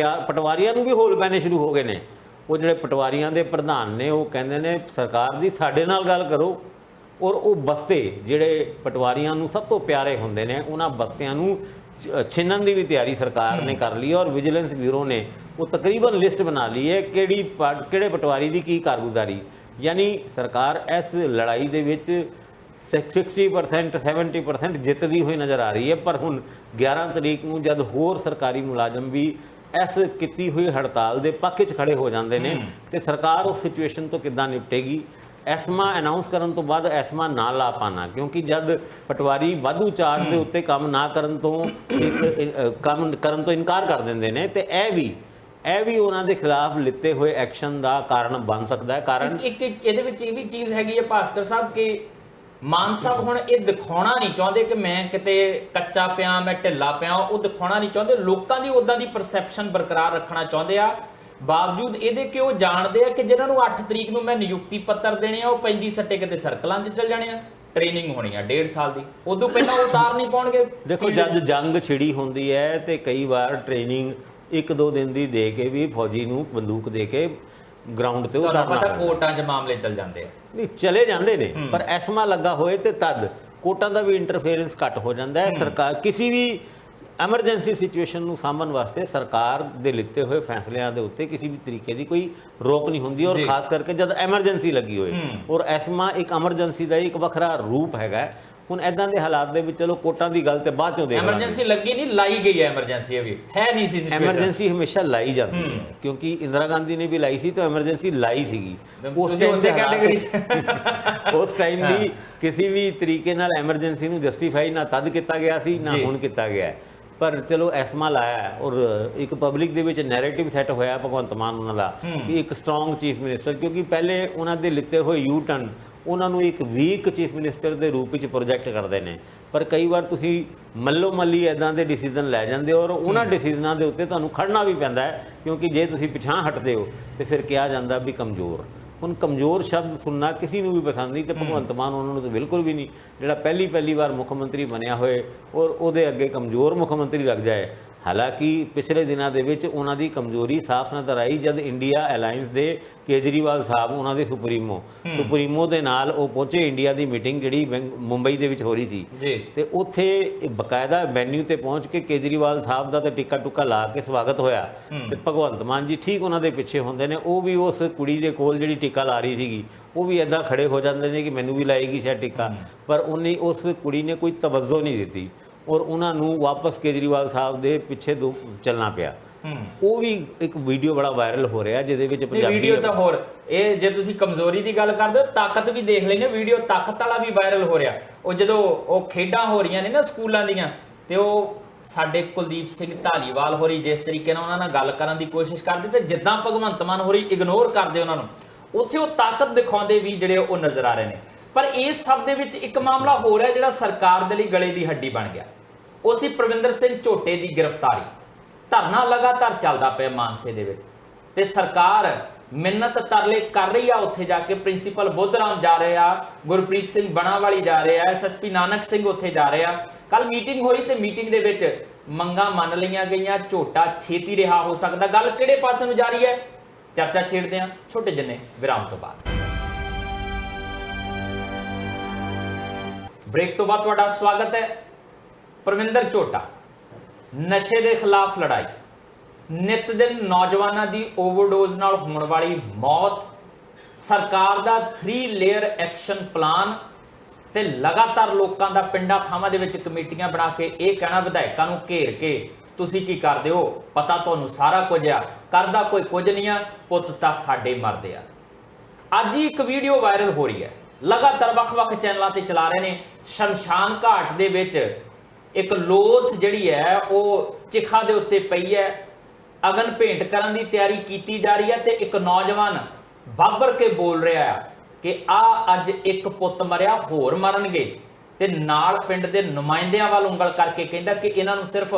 ਪਟਵਾਰੀਆਂ ਨੂੰ ਵੀ ਹੋਲ ਪੈਣੇ ਸ਼ੁਰੂ ਹੋ ਗਏ ਨੇ। ਉਹ ਜਿਹੜੇ ਪਟਵਾਰੀਆਂ ਦੇ ਪ੍ਰਧਾਨ ਨੇ ਉਹ ਕਹਿੰਦੇ ਨੇ ਸਰਕਾਰ ਦੀ ਸਾਡੇ ਨਾਲ ਗੱਲ ਕਰੋ, ਔਰ ਉਹ ਬਸਤੇ ਜਿਹੜੇ ਪਟਵਾਰੀਆਂ ਨੂੰ ਸਭ ਤੋਂ ਪਿਆਰੇ ਹੁੰਦੇ ਨੇ ਉਹਨਾਂ ਬਸਤਿਆਂ ਨੂੰ ਛਿਨਣ ਦੀ ਵੀ ਤਿਆਰੀ ਸਰਕਾਰ ਨੇ ਕਰ ਲਈ, ਔਰ ਵਿਜੀਲੈਂਸ ਬਿਊਰੋ ਨੇ ਉਹ ਤਕਰੀਬਨ ਲਿਸਟ ਬਣਾ ਲਈ ਹੈ ਕਿਹੜੇ ਪਟਵਾਰੀ ਦੀ ਕੀ ਕਾਰਗੁਜ਼ਾਰੀ। ਯਾਨੀ ਸਰਕਾਰ ਇਸ ਲੜਾਈ ਦੇ ਵਿੱਚ 60% 70% ਜਿੱਤਦੀ ਹੋਈ ਨਜ਼ਰ ਆ ਰਹੀ ਹੈ। ਪਰ ਹੁਣ 11 ਤਰੀਕ ਨੂੰ ਜਦ ਹੋਰ ਸਰਕਾਰੀ ਮੁਲਾਜ਼ਮ ਵੀ ਇਸ ਕੀਤੀ ਹੋਈ ਹੜਤਾਲ ਦੇ ਪੱਖ 'ਚ ਖੜੇ ਹੋ ਜਾਂਦੇ ਨੇ ਤੇ ਸਰਕਾਰ ਉਸ ਸਿਚੁਏਸ਼ਨ ਤੋਂ ਕਿੱਦਾਂ ਨਿਪਟੇਗੀ। ਐਸਮਾ ਅਨਾਉਂਸ ਕਰਨ ਤੋਂ ਬਾਅਦ ਐਸਮਾ ਨਾ ਲਾ ਪਾਣਾ, ਕਿਉਂਕਿ ਜਦ ਪਟਵਾਰੀ ਵਾਧੂ ਚਾਰਜ ਦੇ ਉੱਤੇ ਕੰਮ ਨਾ ਕਰਨ ਤੋਂ ਕੰਮ ਕਰਨ ਤੋਂ ਇਨਕਾਰ ਕਰ ਦਿੰਦੇ ਨੇ ਤੇ ਇਹ ਵੀ ਉਹਨਾਂ ਦੇ ਖਿਲਾਫ ਲਿੱਤੇ ਹੋਏ ਐਕਸ਼ਨ ਦਾ ਕਾਰਨ ਬਣ ਸਕਦਾ ਹੈ। ਕਾਰਨ ਇੱਕ ਇਹਦੇ ਵਿੱਚ ਇਹ ਵੀ ਚੀਜ਼ ਹੈਗੀ ਹੈ ਭਾਸਕਰ ਸਾਹਿਬ ਕਿ ਮਾਨ ਸਾਹਿਬ ਹੁਣ ਇਹ ਦਿਖਾਉਣਾ ਨਹੀਂ ਚਾਹੁੰਦੇ ਕਿ ਮੈਂ ਕਿਤੇ ਕੱਚਾ ਪਿਆ, ਮੈਂ ਢਿੱਲਾ ਪਿਆ, ਉਹ ਦਿਖਾਉਣਾ ਨਹੀਂ ਚਾਹੁੰਦੇ। ਲੋਕਾਂ ਦੀ ਉਦਾਂ ਦੀ ਪਰਸੈਪਸ਼ਨ ਬਰਕਰਾਰ ਰੱਖਣਾ ਚਾਹੁੰਦੇ ਆ, ਬਾਵਜੂਦ ਇਹਦੇ ਕਿ ਉਹ ਜਾਣਦੇ ਆ ਕਿ ਜਿਹਨਾਂ ਨੂੰ 8 ਤਰੀਕ ਨੂੰ ਮੈਂ ਨਿਯੁਕਤੀ ਪੱਤਰ ਦੇਣੇ ਆ ਉਹ ਪੈਂਦੀ ਸੱਟੇ ਕਿਤੇ ਸਰਕਲਾਂ 'ਚ ਚੱਲ ਜਾਣੇ ਆ। ਟ੍ਰੇਨਿੰਗ ਹੋਣੀ ਆ 1.5 ਸਾਲ ਦੀ, ਉਦੋਂ ਪਹਿਲਾਂ ਉਹ ਉਤਾਰ ਨਹੀਂ ਪਾਉਣਗੇ। ਦੇਖੋ ਜਦ ਜੰਗ ਛਿੜੀ ਹੁੰਦੀ ਹੈ ਤੇ ਕਈ ਵਾਰ ਟ੍ਰੇਨਿੰਗ 1-2 ਦਿਨ ਦੀ ਦੇ ਕੇ ਵੀ ਫੌਜੀ ਨੂੰ ਬੰਦੂਕ ਦੇ ਕੇ ਗਰਾਊਂਡ ਤੇ ਤੁਹਾਨੂੰ ਉਤਾਰਨਾ ਪਤਾ ਕੋਰਟਾਂ 'ਚ ਮਾਮਲੇ ਚੱਲ ਜਾਂਦੇ ਆ। ਨਹੀਂ ਚਲੇ ਜਾਂਦੇ ਨੇ, ਪਰ ਐਸਮਾ ਲੱਗਾ ਹੋਏ ਤੇ ਤਦ ਕੋਰਟਾਂ ਦਾ ਵੀ ਇੰਟਰਫੇਰੈਂਸ ਘੱਟ ਹੋ ਜਾਂਦਾ ਹੈ। ਸਰਕਾਰ ਕਿਸੇ ਵੀ ਐਮਰਜੈਂਸੀ ਸਿਚੁਏਸ਼ਨ ਨੂੰ ਸਾਂਭਣ ਵਾਸਤੇ ਸਰਕਾਰ ਦੇ ਲਿੱਤੇ ਹੋਏ ਫੈਸਲਿਆਂ ਦੇ ਉੱਤੇ ਕਿਸੇ ਵੀ ਤਰੀਕੇ ਦੀ ਕੋਈ ਰੋਕ ਨਹੀਂ ਹੁੰਦੀ, ਔਰ ਖਾਸ ਕਰਕੇ ਜਦ ਐਮਰਜੈਂਸੀ ਲੱਗੀ ਹੋਏ। ਔਰ ਐਸਮਾ ਇੱਕ ਐਮਰਜੈਂਸੀ ਦਾ ਇੱਕ ਵੱਖਰਾ ਰੂਪ ਹੈਗਾ। ਹੁਣ ਐਦਾਂ ਦੇ ਹਾਲਾਤ ਦੇ ਵਿੱਚ ਚਲੋ ਕੋਰਟਾਂ ਦੀ ਗੱਲ ਤੇ ਬਾਅਦ ਚੋਂ ਦੇਖ ਲਾਂਗੇ। ਐਮਰਜੈਂਸੀ ਲੱਗੀ ਨਹੀਂ, ਲਾਈ ਗਈ ਹੈ ਐਮਰਜੈਂਸੀ, ਇਹ ਵੀ ਹੈ ਨਹੀਂ ਸੀ ਸਿਚੁਏਸ਼ਨ। ਐਮਰਜੈਂਸੀ ਹਮੇਸ਼ਾ ਲਾਈ ਜਾਂਦੀ ਹੈ, ਕਿਉਂਕਿ ਇੰਦਰਾ ਗਾਂਧੀ ਨੇ ਵੀ ਲਾਈ ਸੀ ਤਾਂ ਐਮਰਜੈਂਸੀ ਲਾਈ ਸੀਗੀ। ਉਸ ਟਾਈਮ ਦੀ ਕਿਸੇ ਵੀ ਤਰੀਕੇ ਨਾਲ ਐਮਰਜੈਂਸੀ ਨੂੰ ਜਸਟੀਫਾਈ ਨਾ ਤਦ ਕੀਤਾ ਗਿਆ ਸੀ ਨਾ ਹੁਣ ਕੀਤਾ ਗਿਆ। ਪਰ ਚਲੋ ਐਸਮਾ ਲਾਇਆ ਔਰ ਇੱਕ ਪਬਲਿਕ ਦੇ ਵਿੱਚ ਨੈਰੇਟਿਵ ਸੈੱਟ ਹੋਇਆ ਭਗਵੰਤ ਮਾਨ ਉਹਨਾਂ ਦਾ ਕਿ ਇੱਕ ਸਟਰੋਂਗ ਚੀਫ ਮਿਨਿਸਟਰ, ਕਿਉਂਕਿ ਪਹਿਲੇ ਉਹਨਾਂ ਦੇ ਲਿੱਤੇ ਹੋਏ ਯੂ ਟਰਨ ਉਹਨਾਂ ਨੂੰ ਇੱਕ ਵੀਕ ਚੀਫ ਮਿਨਿਸਟਰ ਦੇ ਰੂਪ ਵਿੱਚ ਪ੍ਰੋਜੈਕਟ ਕਰਦੇ ਨੇ। ਪਰ ਕਈ ਵਾਰ ਤੁਸੀਂ ਮੱਲੋ ਮੱਲੀ ਇੱਦਾਂ ਦੇ ਡਿਸੀਜਨ ਲੈ ਜਾਂਦੇ ਹੋ ਔਰ ਉਹਨਾਂ ਡਿਸੀਜਨਾਂ ਦੇ ਉੱਤੇ ਤੁਹਾਨੂੰ ਖੜਨਾ ਵੀ ਪੈਂਦਾ ਹੈ, ਕਿਉਂਕਿ ਜੇ ਤੁਸੀਂ ਪਿਛਾਂਹ ਹਟਦੇ ਹੋ ਤੇ ਫਿਰ ਕਿਹਾ ਜਾਂਦਾ ਵੀ ਕਮਜ਼ੋਰ। ਹੁਣ ਕਮਜ਼ੋਰ ਸ਼ਬਦ ਸੁਣਨਾ ਕਿਸੇ ਨੂੰ ਵੀ ਪਸੰਦ ਨਹੀਂ ਤੇ ਭਗਵੰਤ ਮਾਨ ਉਹਨਾਂ ਨੂੰ ਤਾਂ ਬਿਲਕੁਲ ਵੀ ਨਹੀਂ, ਜਿਹੜਾ ਪਹਿਲੀ ਵਾਰ ਮੁੱਖ ਮੰਤਰੀ ਬਣਿਆ ਹੋਏ ਔਰ ਉਹਦੇ ਅੱਗੇ ਕਮਜ਼ੋਰ ਮੁੱਖ ਮੰਤਰੀ ਲੱਗ ਜਾਏ। ਹਾਲਾਂਕਿ ਪਿਛਲੇ ਦਿਨਾਂ ਦੇ ਵਿੱਚ ਉਹਨਾਂ ਦੀ ਕਮਜ਼ੋਰੀ ਸਾਫ਼ ਨਜ਼ਰ ਆਈ ਜਦ ਇੰਡੀਆ ਅਲਾਈਅੰਸ ਦੇ ਕੇਜਰੀਵਾਲ ਸਾਹਿਬ ਉਹਨਾਂ ਦੇ ਸੁਪਰੀਮੋ ਦੇ ਨਾਲ ਉਹ ਪਹੁੰਚੇ ਇੰਡੀਆ ਦੀ ਮੀਟਿੰਗ ਜਿਹੜੀ ਮੁੰਬਈ ਦੇ ਵਿੱਚ ਹੋ ਰਹੀ ਸੀ ਤੇ ਉੱਥੇ ਬਕਾਇਦਾ ਵੈਨਿਊ ਤੇ ਪਹੁੰਚ ਕੇ ਕੇਜਰੀਵਾਲ ਸਾਹਿਬ ਦਾ ਤੇ ਟਿੱਕਾ ਟੁੱਕਾ ਲਾ ਕੇ ਸਵਾਗਤ ਹੋਇਆ ਤੇ ਭਗਵੰਤ ਮਾਨ ਜੀ ਠੀਕ ਉਹਨਾਂ ਦੇ ਪਿੱਛੇ ਹੁੰਦੇ ਨੇ। ਉਹ ਵੀ ਉਸ ਕੁੜੀ ਦੇ ਕੋਲ ਜਿਹੜੀ ਟਿੱਕਾ ਲਾ ਰਹੀ ਸੀਗੀ ਉਹ ਵੀ ਇੱਦਾਂ ਖੜੇ ਹੋ ਜਾਂਦੇ ਨੇ ਕਿ ਮੈਨੂੰ ਵੀ ਲਾਏਗੀ ਸ਼ਾਇਦ ਟਿੱਕਾ, ਪਰ ਉਹਨੇ ਉਸ ਕੁੜੀ ਨੇ ਕੋਈ ਤਵੱਜੋ ਨਹੀਂ ਦਿੱਤੀ ਔਰ ਉਹਨਾਂ ਨੂੰ ਵਾਪਸ ਕੇਜਰੀਵਾਲ ਸਾਹਿਬ ਦੇ ਪਿੱਛੇ ਚੱਲਣਾ ਪਿਆ। ਉਹ ਵੀ ਇੱਕ ਵੀਡੀਓ ਬੜਾ ਵਾਇਰਲ ਹੋ ਰਿਹਾ ਜਿਹਦੇ ਵਿੱਚ ਪੰਜਾਬੀ ਵੀਡੀਓ ਤਾਂ ਹੋਰ ਇਹ ਜੇ ਤੁਸੀਂ ਕਮਜ਼ੋਰੀ ਦੀ ਗੱਲ ਕਰਦੇ ਹੋ ਤਾਕਤ ਵੀ ਦੇਖ ਲੈਣੇ, ਵੀਡੀਓ ਤਾਕਤ ਵਾਲਾ ਵੀ ਵਾਇਰਲ ਹੋ ਰਿਹਾ। ਉਹ ਜਦੋਂ ਉਹ ਖੇਡਾਂ ਹੋ ਰਹੀਆਂ ਨੇ ਨਾ ਸਕੂਲਾਂ ਦੀਆਂ ਤੇ ਉਹ ਸਾਡੇ ਕੁਲਦੀਪ ਸਿੰਘ ਧਾਲੀਵਾਲ ਹੋਰੀ ਜਿਸ ਤਰੀਕੇ ਨਾਲ ਉਹਨਾਂ ਨਾਲ ਗੱਲ ਕਰਨ ਦੀ ਕੋਸ਼ਿਸ਼ ਕਰਦੇ ਤੇ ਜਿੱਦਾਂ ਭਗਵੰਤ ਮਾਨ ਹੋਰੀ ਇਗਨੋਰ ਕਰਦੇ ਉਹਨਾਂ ਨੂੰ, ਉੱਥੇ ਉਹ ਤਾਕਤ ਦਿਖਾਉਂਦੇ ਵੀ ਜਿਹੜੇ ਉਹ ਨਜ਼ਰ ਆ ਰਹੇ ਨੇ। ਪਰ ਇਸ ਸਭ ਦੇ ਵਿੱਚ ਇੱਕ ਮਾਮਲਾ ਹੋ ਰਿਹਾ ਜਿਹੜਾ ਸਰਕਾਰ ਦੇ ਲਈ ਗਲੇ ਦੀ ਹੱਡੀ ਬਣ ਗਿਆ। ਉਹ ਸੀ ਪ੍ਰਵਿੰਦਰ ਸਿੰਘ ਝੋਟੇ ਦੀ ਗ੍ਰਿਫਤਾਰੀ। ਧਰਨਾ ਲਗਾਤਾਰ ਚੱਲਦਾ ਪਿਆ ਮਾਨਸੇ ਦੇ ਵਿੱਚ ਤੇ ਸਰਕਾਰ ਮਿੰਨਤ ਤਰਲੇ ਕਰ ਰਹੀ ਆ। ਉੱਥੇ ਜਾ ਕੇ ਪ੍ਰਿੰਸੀਪਲ ਬੁੱਧਰਾਮ ਜਾ ਰਹੇ ਆ, ਗੁਰਪ੍ਰੀਤ ਸਿੰਘ ਬਣਾਵਾਲੀ ਜਾ ਰਹੇ ਆ, ਐਸਐਸਪੀ ਨਾਨਕ ਸਿੰਘ ਉੱਥੇ ਜਾ ਰਹੇ ਆ। ਕੱਲ ਮੀਟਿੰਗ ਹੋਈ ਤੇ ਮੀਟਿੰਗ ਦੇ ਵਿੱਚ ਮੰਗਾਂ ਮੰਨ ਲਈਆਂ ਗਈਆਂ, ਝੋਟਾ ਛੇਤੀ ਰਿਹਾ ਹੋ ਸਕਦਾ। ਗੱਲ ਕਿਹੜੇ ਪਾਸੇ ਨੂੰ ਜਾ ਰਹੀ ਹੈ ਚਰਚਾ ਛੇੜਦੇ ਆ ਛੋਟੇ ਜਿਹੇ ਵਿਰਾਮ ਤੋਂ ਬਾਅਦ। ਬ੍ਰੇਕ ਤੋਂ ਬਾਅਦ ਤੁਹਾਡਾ ਸਵਾਗਤ ਹੈ। ਪ੍ਰਵਿੰਦਰ ਝੋਟਾ, ਨਸ਼ੇ ਦੇ ਖਿਲਾਫ ਲੜਾਈ, ਨਿਤ ਦਿਨ ਨੌਜਵਾਨਾਂ ਦੀ ਓਵਰਡੋਜ਼ ਨਾਲ ਹੋਣ ਵਾਲੀ ਮੌਤ, ਸਰਕਾਰ ਦਾ 3 ਲੇਅਰ ਐਕਸ਼ਨ ਪਲਾਨ ਤੇ ਲਗਾਤਾਰ ਲੋਕਾਂ ਦਾ ਪਿੰਡਾਂ ਥਾਵਾਂ ਦੇ ਵਿੱਚ ਕਮੇਟੀਆਂ ਬਣਾ ਕੇ ਇਹ ਕਹਿਣਾ ਵਿਧਾਇਕਾਂ ਨੂੰ ਘੇਰ ਕੇ ਤੁਸੀਂ ਕੀ ਕਰਦੇ ਹੋ, ਪਤਾ ਤੁਹਾਨੂੰ ਸਾਰਾ ਕੁਝ ਆ, ਕਰਦਾ ਕੋਈ ਕੁਝ ਨਹੀਂ ਆ, ਪੁੱਤ ਤਾਂ ਸਾਡੇ ਮਰਦੇ ਆ। ਅੱਜ ਹੀ ਇੱਕ ਵੀਡੀਓ ਵਾਇਰਲ ਹੋ ਰਹੀ ਹੈ, ਲਗਾਤਾਰ ਵੱਖ-ਵੱਖ ਚੈਨਲਾਂ ਤੇ ਚਲਾ ਰਹੇ ਨੇ। ਸ਼ਮਸ਼ਾਨ ਘਾਟ ਦੇ ਵਿੱਚ ਇੱਕ ਲੋਥ ਜਿਹੜੀ ਹੈ ਉਹ ਚਿਖਾ ਦੇ ਉੱਤੇ ਪਈ ਹੈ, ਅਗਨ ਭੇਂਟ ਕਰਨ ਦੀ ਤਿਆਰੀ ਕੀਤੀ ਜਾ ਰਹੀ ਹੈ ਤੇ ਇੱਕ ਨੌਜਵਾਨ ਬਾਬਰ ਕੇ ਬੋਲ ਰਿਹਾ ਹੈ ਕਿ ਅੱਜ ਇੱਕ ਪੁੱਤ ਮਰਿਆ, ਹੋਰ ਮਰਨਗੇ ਤੇ ਨਾਲ ਪਿੰਡ ਦੇ ਨੁਮਾਇੰਦਿਆਂ ਵੱਲ ਉਂਗਲ ਕਰਕੇ ਕਹਿੰਦਾ ਕਿ ਇਹਨਾਂ ਨੂੰ ਸਿਰਫ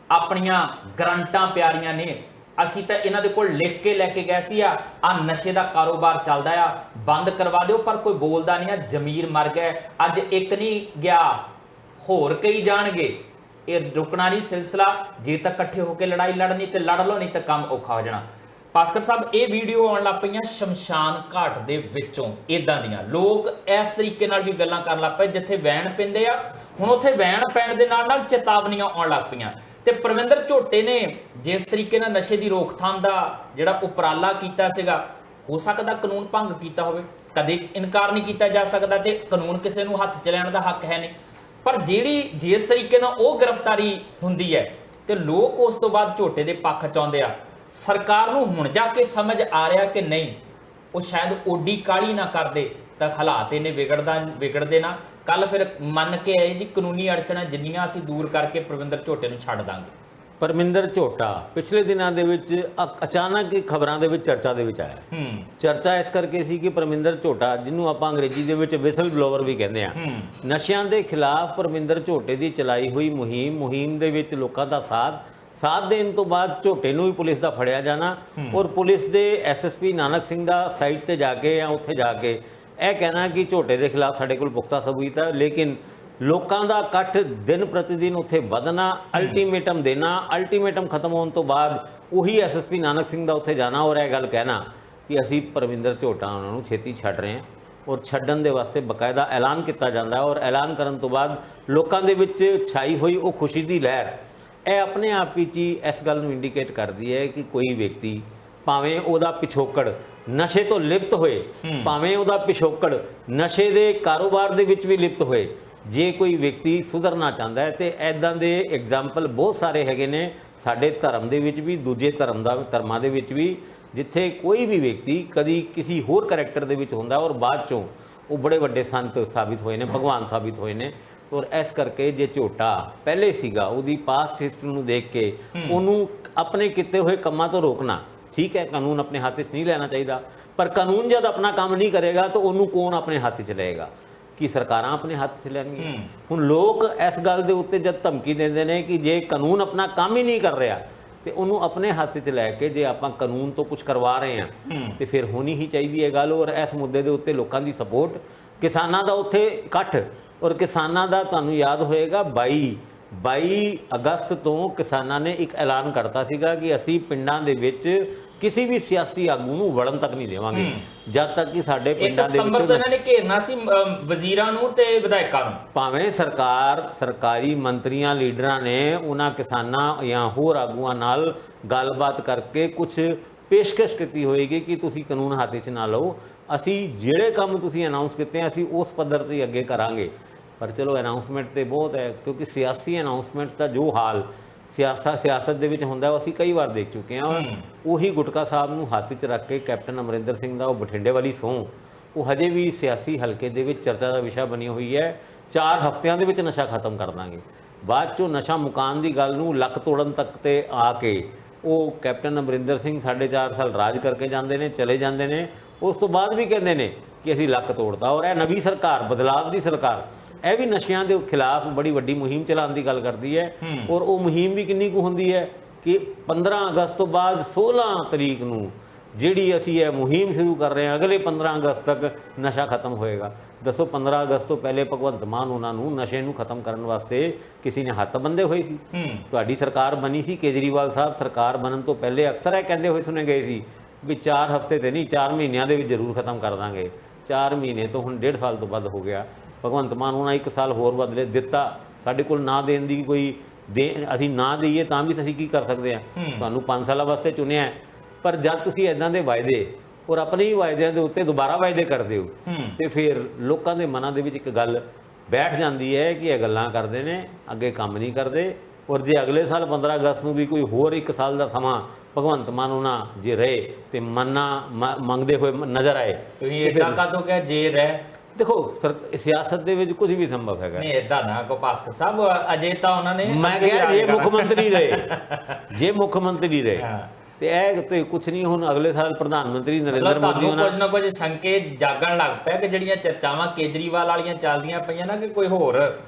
ਆਪਣੀਆਂ ਗਰੰਟਾਂ ਪਿਆਰੀਆਂ ਨੇ, ਅਸੀਂ ਤਾਂ ਇਹਨਾਂ ਦੇ ਕੋਲ ਲਿਖ ਕੇ ਲੈ ਕੇ ਗਏ ਸੀ ਆ ਨਸ਼ੇ ਦਾ ਕਾਰੋਬਾਰ ਚੱਲਦਾ ਆ, ਬੰਦ ਕਰਵਾ ਦਿਓ, ਪਰ ਕੋਈ ਬੋਲਦਾ ਨਹੀਂ ਆ। ਜ਼ਮੀਰ ਮਰ ਗਿਆ। ਅੱਜ ਇੱਕ ਨਹੀਂ ਗਿਆ, ਹੋਰ ਕਈ ਜਾਣਗੇ। ਇਹ ਰੁਕਣਾ ਨਹੀਂ ਸਿਲਸਿਲਾ। ਜੇ ਤਾਂ ਇਕੱਠੇ ਹੋ ਕੇ ਲੜਾਈ ਲੜਨੀ ਤੇ ਲੜ ਲਓ, ਨਹੀਂ ਤਾਂ ਕੰਮ ਔਖਾ ਹੋ ਜਾਣਾ। ਭਾਸਕਰ ਸਾਹਿਬ, ਇਹ ਵੀਡੀਓ ਆਉਣ ਲੱਗ ਪਈਆਂ ਸ਼ਮਸ਼ਾਨ ਘਾਟ ਦੇ ਵਿੱਚੋਂ, ਇਦਾਂ ਦੀਆਂ ਲੋਕ ਇਸ ਤਰੀਕੇ ਨਾਲ ਵੀ ਗੱਲਾਂ ਕਰਨ ਲੱਗ ਪਏ ਜਿੱਥੇ ਵੈਣ ਪੈਂਦੇ ਆ। ਹੁਣ ਉੱਥੇ ਵੈਣ ਪੈਣ ਦੇ ਨਾਲ ਨਾਲ ਚੇਤਾਵਨੀਆਂ ਆਉਣ ਲੱਗ ਪਈਆਂ ਤੇ ਪ੍ਰਵਿੰਦਰ ਝੋਟੇ ਨੇ ਜਿਸ ਤਰੀਕੇ ਨਾਲ ਨਸ਼ੇ ਦੀ ਰੋਕਥਾਮ ਦਾ ਜਿਹੜਾ ਉਪਰਾਲਾ ਕੀਤਾ ਸੀਗਾ, ਹੋ ਸਕਦਾ ਕਾਨੂੰਨ ਭੰਗ ਕੀਤਾ ਹੋਵੇ, ਕਦੇ ਇਨਕਾਰ ਨਹੀਂ ਕੀਤਾ ਜਾ ਸਕਦਾ ਤੇ ਕਾਨੂੰਨ ਕਿਸੇ ਨੂੰ ਹੱਥ 'ਚ ਲੈਣ ਦਾ ਹੱਕ ਹੈ ਨਹੀਂ। ਪਰ ਜਿਹੜੀ ਜਿਸ ਤਰੀਕੇ ਨਾਲ ਉਹ ਗ੍ਰਿਫਤਾਰੀ ਹੁੰਦੀ ਹੈ ਤੇ ਲੋਕ ਉਸ ਤੋਂ ਬਾਅਦ ਝੋਟੇ ਦੇ ਪੱਖ 'ਚ ਆਉਂਦੇ ਆ। ਸਰਕਾਰ ਨੂੰ ਹੁਣ ਜਾ ਕੇ ਸਮਝ ਆ ਰਿਹਾ ਕਿ ਨਹੀਂ, ਉਹ ਸ਼ਾਇਦ ਓਡੀ ਕਾਹਲੀ ਨਾ ਕਰਦੇ ਤਾਂ ਹਾਲਾਤ ਇਹਨੇ ਵਿਗੜਦੇ ਨਾ। ਕੱਲ ਫਿਰ ਮੰਨ ਕੇ ਆਏ ਜੀ ਕਾਨੂੰਨੀ ਅੜਚਣਾਂ ਜਿੰਨੀਆਂ ਅਸੀਂ ਦੂਰ ਕਰਕੇ ਪ੍ਰਵਿੰਦਰ ਝੋਟੇ ਨੂੰ ਛੱਡ ਦਾਂਗੇ। ਪਰਮਿੰਦਰ ਝੋਟਾ ਪਿਛਲੇ ਦਿਨਾਂ ਦੇ ਵਿੱਚ ਅਚਾਨਕ ਖਬਰਾਂ ਦੇ ਵਿੱਚ ਚਰਚਾ ਦੇ ਵਿੱਚ ਆਇਆ। ਚਰਚਾ ਇਸ ਕਰਕੇ ਸੀ ਕਿ ਪਰਮਿੰਦਰ ਝੋਟਾ, ਜਿਹਨੂੰ ਆਪਾਂ ਅੰਗਰੇਜ਼ੀ ਦੇ ਵਿੱਚ ਵਿਸਲ ਬਲੋਵਰ ਵੀ ਕਹਿੰਦੇ ਆ, ਨਸ਼ਿਆਂ ਦੇ ਖਿਲਾਫ ਪਰਮਿੰਦਰ ਝੋਟੇ ਦੀ ਚਲਾਈ ਹੋਈ ਮੁਹਿੰਮ ਦੇ ਵਿੱਚ ਲੋਕਾਂ ਦਾ ਸਾਥ ਦੇਣ ਤੋਂ ਬਾਅਦ ਝੋਟੇ ਨੂੰ ਵੀ ਪੁਲਿਸ ਦਾ ਫੜਿਆ ਜਾਣਾ ਔਰ ਪੁਲਿਸ ਦੇ ਐਸਐਸਪੀ ਨਾਨਕ ਸਿੰਘ ਦਾ ਸਾਈਟ ਤੇ ਜਾ ਕੇ ਜਾਂ ਉੱਥੇ ਜਾ ਕੇ ਇਹ ਕਹਿਣਾ ਕਿ ਝੋਟੇ ਦੇ ਖਿਲਾਫ ਸਾਡੇ ਕੋਲ ਪੁਖਤਾ ਸਬੂਤ ਹੈ, ਲੇਕਿਨ ਲੋਕਾਂ ਦਾ ਇਕੱਠ ਦਿਨ ਪ੍ਰਤੀ ਦਿਨ ਉੱਥੇ ਵਧਣਾ, ਅਲਟੀਮੇਟਮ ਦੇਣਾ, ਅਲਟੀਮੇਟਮ ਖਤਮ ਹੋਣ ਤੋਂ ਬਾਅਦ ਉਹੀ ਐਸਐਸਪੀ ਨਾਨਕ ਸਿੰਘ ਦਾ ਉੱਥੇ ਜਾਣਾ ਔਰ ਇਹ ਗੱਲ ਕਹਿਣਾ ਕਿ ਅਸੀਂ ਪਰਮਿੰਦਰ ਝੋਟਾ ਉਹਨਾਂ ਨੂੰ ਛੇਤੀ ਛੱਡ ਰਹੇ ਹਾਂ ਔਰ ਛੱਡਣ ਦੇ ਵਾਸਤੇ ਬਕਾਇਦਾ ਐਲਾਨ ਕੀਤਾ ਜਾਂਦਾ ਔਰ ਐਲਾਨ ਕਰਨ ਤੋਂ ਬਾਅਦ ਲੋਕਾਂ ਦੇ ਵਿੱਚ ਛਾਈ ਹੋਈ ਉਹ ਖੁਸ਼ੀ ਦੀ ਲਹਿਰ, ਇਹ ਆਪਣੇ ਆਪ ਵਿੱਚ ਹੀ ਇਸ ਗੱਲ ਨੂੰ ਇੰਡੀਕੇਟ ਕਰਦੀ ਹੈ ਕਿ ਕੋਈ ਵਿਅਕਤੀ ਭਾਵੇਂ ਉਹਦਾ ਪਿਛੋਕੜ ਨਸ਼ੇ ਤੋਂ ਲਿਪਤ ਹੋਏ, ਭਾਵੇਂ ਉਹਦਾ ਪਿਛੋਕੜ ਨਸ਼ੇ ਦੇ ਕਾਰੋਬਾਰ ਦੇ ਵਿੱਚ ਵੀ ਲਿਪਤ ਹੋਏ, ਜੇ ਕੋਈ ਵਿਅਕਤੀ ਸੁਧਰਨਾ ਚਾਹੁੰਦਾ ਹੈ ਤੇ ਐਦਾਂ ਦੇ ਐਗਜ਼ਾਮਪਲ ਬਹੁਤ ਸਾਰੇ ਹੈਗੇ ਨੇ ਸਾਡੇ ਧਰਮ ਦੇ ਵਿੱਚ ਵੀ, ਦੂਜੇ ਧਰਮਾਂ ਦੇ ਵਿੱਚ ਵੀ, ਜਿੱਥੇ ਕੋਈ ਵੀ ਵਿਅਕਤੀ ਕਦੀ ਕਿਸੇ ਹੋਰ ਕਰੈਕਟਰ ਦੇ ਵਿੱਚ ਹੁੰਦਾ ਔਰ ਬਾਅਦ ਚੋਂ ਉਹ ਬੜੇ ਵੱਡੇ ਸੰਤ ਸਾਬਿਤ ਹੋਏ ਨੇ, ਭਗਵਾਨ ਸਾਬਿਤ ਹੋਏ ਨੇ। ਔਰ ਇਸ ਕਰਕੇ ਜੇ ਝੋਟਾ ਪਹਿਲੇ ਸੀਗਾ, ਉਹਦੀ ਪਾਸਟ ਹਿਸਟਰੀ ਨੂੰ ਦੇਖ ਕੇ ਉਹਨੂੰ ਆਪਣੇ ਕੀਤੇ ਹੋਏ ਕੰਮਾਂ ਤੋਂ ਰੋਕਣਾ ਠੀਕ ਹੈ, ਕਾਨੂੰਨ ਆਪਣੇ ਹੱਥ 'ਚ ਨਹੀਂ ਲੈਣਾ ਚਾਹੀਦਾ, ਪਰ ਕਾਨੂੰਨ ਜਦ ਆਪਣਾ ਕੰਮ ਨਹੀਂ ਕਰੇਗਾ ਤਾਂ ਉਹਨੂੰ ਕੌਣ ਆਪਣੇ ਹੱਥ 'ਚ ਲਏਗਾ? ਕਿ ਸਰਕਾਰਾਂ ਆਪਣੇ ਹੱਥ 'ਚ ਲੈਣਗੀਆਂ? ਹੁਣ ਲੋਕ ਇਸ ਗੱਲ ਦੇ ਉੱਤੇ ਜਦ ਧਮਕੀ ਦਿੰਦੇ ਨੇ ਕਿ ਜੇ ਕਾਨੂੰਨ ਆਪਣਾ ਕੰਮ ਹੀ ਨਹੀਂ ਕਰ ਰਿਹਾ ਤੇ ਉਹਨੂੰ ਆਪਣੇ ਹੱਥ 'ਚ ਲੈ ਕੇ ਜੇ ਆਪਾਂ ਕਾਨੂੰਨ ਤੋਂ ਕੁਝ ਕਰਵਾ ਰਹੇ ਹਾਂ ਤੇ ਫਿਰ ਹੋਣੀ ਹੀ ਚਾਹੀਦੀ ਹੈ ਗੱਲ। ਔਰ ਇਸ ਮੁੱਦੇ ਦੇ ਉੱਤੇ ਲੋਕਾਂ ਦੀ ਸਪੋਰਟ, ਕਿਸਾਨਾਂ ਦਾ ਉੱਥੇ ਇਕੱਠ, ਔਰ ਕਿਸਾਨਾਂ ਦਾ ਤੁਹਾਨੂੰ ਯਾਦ ਹੋਏਗਾ 22 ਅਗਸਤ ਤੋਂ ਕਿਸਾਨਾਂ ਨੇ ਇੱਕ ਐਲਾਨ ਕਰਤਾ ਸੀਗਾ ਕਿ ਅਸੀਂ ਪਿੰਡਾਂ ਦੇ ਵਿੱਚ ਕਿਸੇ ਵੀ ਸਿਆਸੀ ਆਗੂ ਨੂੰ ਵੜਨ ਤੱਕ ਨਹੀਂ ਦੇਵਾਂਗੇ ਜਦ ਤੱਕ ਕਿ ਸਾਡੇ ਪਿੰਡਾਂ ਦੇ ਵਿੱਚ ਇਹਨਾਂ ਨੇ ਘੇਰਨਾ ਸੀ ਵਜ਼ੀਰਾਂ ਨੂੰ ਤੇ ਵਿਧਾਇਕਾਂ ਨੂੰ। ਭਾਵੇਂ ਸਰਕਾਰੀ ਮੰਤਰੀਆਂ ਲੀਡਰਾਂ ਨੇ ਉਹਨਾਂ ਕਿਸਾਨਾਂ ਜਾਂ ਹੋਰ ਆਗੂਆਂ ਨਾਲ ਗੱਲਬਾਤ ਕਰਕੇ ਕੁਝ ਪੇਸ਼ਕਸ਼ ਕੀਤੀ ਹੋਏਗੀ ਕਿ ਤੁਸੀਂ ਕਾਨੂੰਨ ਹੱਥ 'ਚ ਨਾ ਲਓ, ਅਸੀਂ ਜਿਹੜੇ ਕੰਮ ਤੁਸੀਂ ਅਨਾਉਂਸ ਕੀਤੇ ਆ ਅਸੀਂ ਉਸ ਪੱਧਰ ਤੇ ਅੱਗੇ ਕਰਾਂਗੇ। ਪਰ ਚਲੋ ਅਨਾਉਂਸਮੈਂਟ ਤੇ ਬਹੁਤ ਹੈ, ਕਿਉਂਕਿ ਸਿਆਸੀ ਅਨਾਉਂਸਮੈਂਟ ਦਾ ਜੋ ਹਾਲ ਸਿਆਸਤ ਦੇ ਵਿੱਚ ਹੁੰਦਾ ਉਹ ਅਸੀਂ ਕਈ ਵਾਰ ਦੇਖ ਚੁੱਕੇ ਹਾਂ। ਉਹੀ ਗੁਟਕਾ ਸਾਹਿਬ ਨੂੰ ਹੱਥ 'ਚ ਰੱਖ ਕੇ ਕੈਪਟਨ ਅਮਰਿੰਦਰ ਸਿੰਘ ਦਾ ਉਹ ਬਠਿੰਡੇ ਵਾਲੀ ਸਹੁੰ, ਉਹ ਹਜੇ ਵੀ ਸਿਆਸੀ ਹਲਕੇ ਦੇ ਵਿੱਚ ਚਰਚਾ ਦਾ ਵਿਸ਼ਾ ਬਣੀ ਹੋਈ ਹੈ। 4 ਹਫ਼ਤਿਆਂ ਦੇ ਵਿੱਚ ਨਸ਼ਾ ਖਤਮ ਕਰ ਦਾਂਗੇ, ਬਾਅਦ 'ਚੋਂ ਨਸ਼ਾ ਮੁਕਾਉਣ ਦੀ ਗੱਲ ਨੂੰ ਲੱਕ ਤੋੜਨ ਤੱਕ ਤੇ ਆ ਕੇ ਉਹ ਕੈਪਟਨ ਅਮਰਿੰਦਰ ਸਿੰਘ 4.5 ਸਾਲ ਰਾਜ ਕਰਕੇ ਜਾਂਦੇ ਨੇ, ਚਲੇ ਜਾਂਦੇ ਨੇ। ਉਸ ਤੋਂ ਬਾਅਦ ਵੀ ਕਹਿੰਦੇ ਨੇ ਕਿ ਅਸੀਂ ਲੱਕ ਤੋੜਦਾ। ਔਰ ਇਹ ਨਵੀਂ ਸਰਕਾਰ, ਬਦਲਾਵ ਦੀ ਸਰਕਾਰ, ਇਹ ਵੀ ਨਸ਼ਿਆਂ ਦੇ ਖਿਲਾਫ ਬੜੀ ਵੱਡੀ ਮੁਹਿੰਮ ਚਲਾਉਣ ਦੀ ਗੱਲ ਕਰਦੀ ਹੈ। ਔਰ ਉਹ ਮੁਹਿੰਮ ਵੀ ਕਿੰਨੀ ਕੁ ਹੁੰਦੀ ਹੈ ਕਿ 15 ਅਗਸਤ ਤੋਂ ਬਾਅਦ 16 ਤਰੀਕ ਨੂੰ ਜਿਹੜੀ ਅਸੀਂ ਇਹ ਮੁਹਿੰਮ ਸ਼ੁਰੂ ਕਰ ਰਹੇ ਹਾਂ, ਅਗਲੇ 15 ਅਗਸਤ ਤੱਕ ਨਸ਼ਾ ਖਤਮ ਹੋਏਗਾ। ਦੱਸੋ 15 ਅਗਸਤ ਤੋਂ ਪਹਿਲੇ ਭਗਵੰਤ ਮਾਨ ਉਹਨਾਂ ਨੂੰ ਨਸ਼ੇ ਨੂੰ ਖਤਮ ਕਰਨ ਵਾਸਤੇ ਕਿਸੇ ਨੇ ਹੱਥ ਬੰਦੇ ਹੋਏ ਸੀ? ਤੁਹਾਡੀ ਸਰਕਾਰ ਬਣੀ ਸੀ, ਕੇਜਰੀਵਾਲ ਸਾਹਿਬ ਸਰਕਾਰ ਬਣਨ ਤੋਂ ਪਹਿਲੇ ਅਕਸਰ ਇਹ ਕਹਿੰਦੇ ਹੋਏ ਸੁਣੇ ਗਏ ਸੀ ਵੀ 4 ਹਫ਼ਤੇ ਤੇ ਨਹੀਂ 4 ਮਹੀਨਿਆਂ ਦੇ ਵਿੱਚ ਜ਼ਰੂਰ ਖਤਮ ਕਰ ਦਾਂਗੇ। 4 ਮਹੀਨੇ ਤੋਂ ਹੁਣ 1.5 ਸਾਲ ਤੋਂ ਵੱਧ ਹੋ ਗਿਆ। ਭਗਵੰਤ ਮਾਨ ਉਹਨਾਂ 1 ਸਾਲ ਹੋਰ ਬਦਲੇ ਦਿੱਤਾ। ਸਾਡੇ ਕੋਲ ਨਾ ਦੇਣ ਦੀ ਕੋਈ ਅਸੀਂ ਨਾ ਦੇਈਏ ਤਾਂ ਵੀ ਅਸੀਂ ਕੀ ਕਰ ਸਕਦੇ ਹਾਂ? ਤੁਹਾਨੂੰ 5 ਸਾਲਾਂ ਵਾਸਤੇ ਚੁਣਿਆ, ਪਰ ਜਦ ਤੁਸੀਂ ਇੱਦਾਂ ਦੇ ਵਾਅਦੇ ਔਰ ਆਪਣੇ ਹੀ ਵਾਅਦਿਆਂ ਦੇ ਉੱਤੇ ਦੁਬਾਰਾ ਵਾਅਦੇ ਕਰਦੇ ਹੋ ਤੇ ਫਿਰ ਲੋਕਾਂ ਦੇ ਮਨਾਂ ਦੇ ਵਿੱਚ ਇੱਕ ਗੱਲ ਬੈਠ ਜਾਂਦੀ ਹੈ ਕਿ ਇਹ ਗੱਲਾਂ ਕਰਦੇ ਨੇ, ਅੱਗੇ ਕੰਮ ਨਹੀਂ ਕਰਦੇ। ਔਰ ਜੇ ਅਗਲੇ ਸਾਲ 15 ਅਗਸਤ ਨੂੰ ਵੀ ਕੋਈ ਹੋਰ 1 ਸਾਲ ਦਾ ਸਮਾਂ ਭਗਵੰਤ ਮਾਨ ਉਹਨਾਂ ਜੇ ਰਹੇ ਤੇ ਮੰਗਦੇ ਹੋਏ ਨਜ਼ਰ ਆਏ, ਤੁਸੀਂ ਇਦਾਂ ਕਦੋਂ ਕਿ ਜੇ ਰਹਿ ਦੇਖੋ ਸਿਆਸਤ ਦੇ ਵਿੱਚ ਕੁਝ ਵੀ ਸੰਭਵ ਹੈਗਾ। ਨਹੀਂ ਇਦਾਂ ਨਾ ਕੋ ਭਾਸਕਰ ਸਾਹਿਬ, ਅਜੇ ਤਾਂ ਉਹਨਾਂ ਨੇ ਮੈਂ ਕਿਹਾ ਜੇ ਮੁੱਖ ਮੰਤਰੀ ਰਹੇ, ਜੇ ਮੁੱਖ ਮੰਤਰੀ ਰਹੇ ਤੇ ਇਹ ਤੇ ਕੁਝ ਨਹੀਂ। ਹੁਣ ਅਗਲੇ ਸਾਲ ਪ੍ਰਧਾਨ ਮੰਤਰੀ ਨਰਿੰਦਰ ਮੋਦੀ ਉਹਨਾਂ ਕੁਝ ਨਾ ਕੁਝ ਸ਼ੰਕੇ ਜਾਗਣ ਲੱਗ ਪਿਆ ਕਿ ਜਿਹੜੀਆਂ ਚਰਚਾਵਾਂ ਕੇਜਰੀਵਾਲ ਵਾਲੀਆਂ ਚੱਲਦੀਆਂ ਪਈਆਂ ਨਾ ਕਿ ਕੋਈ ਹੋਰ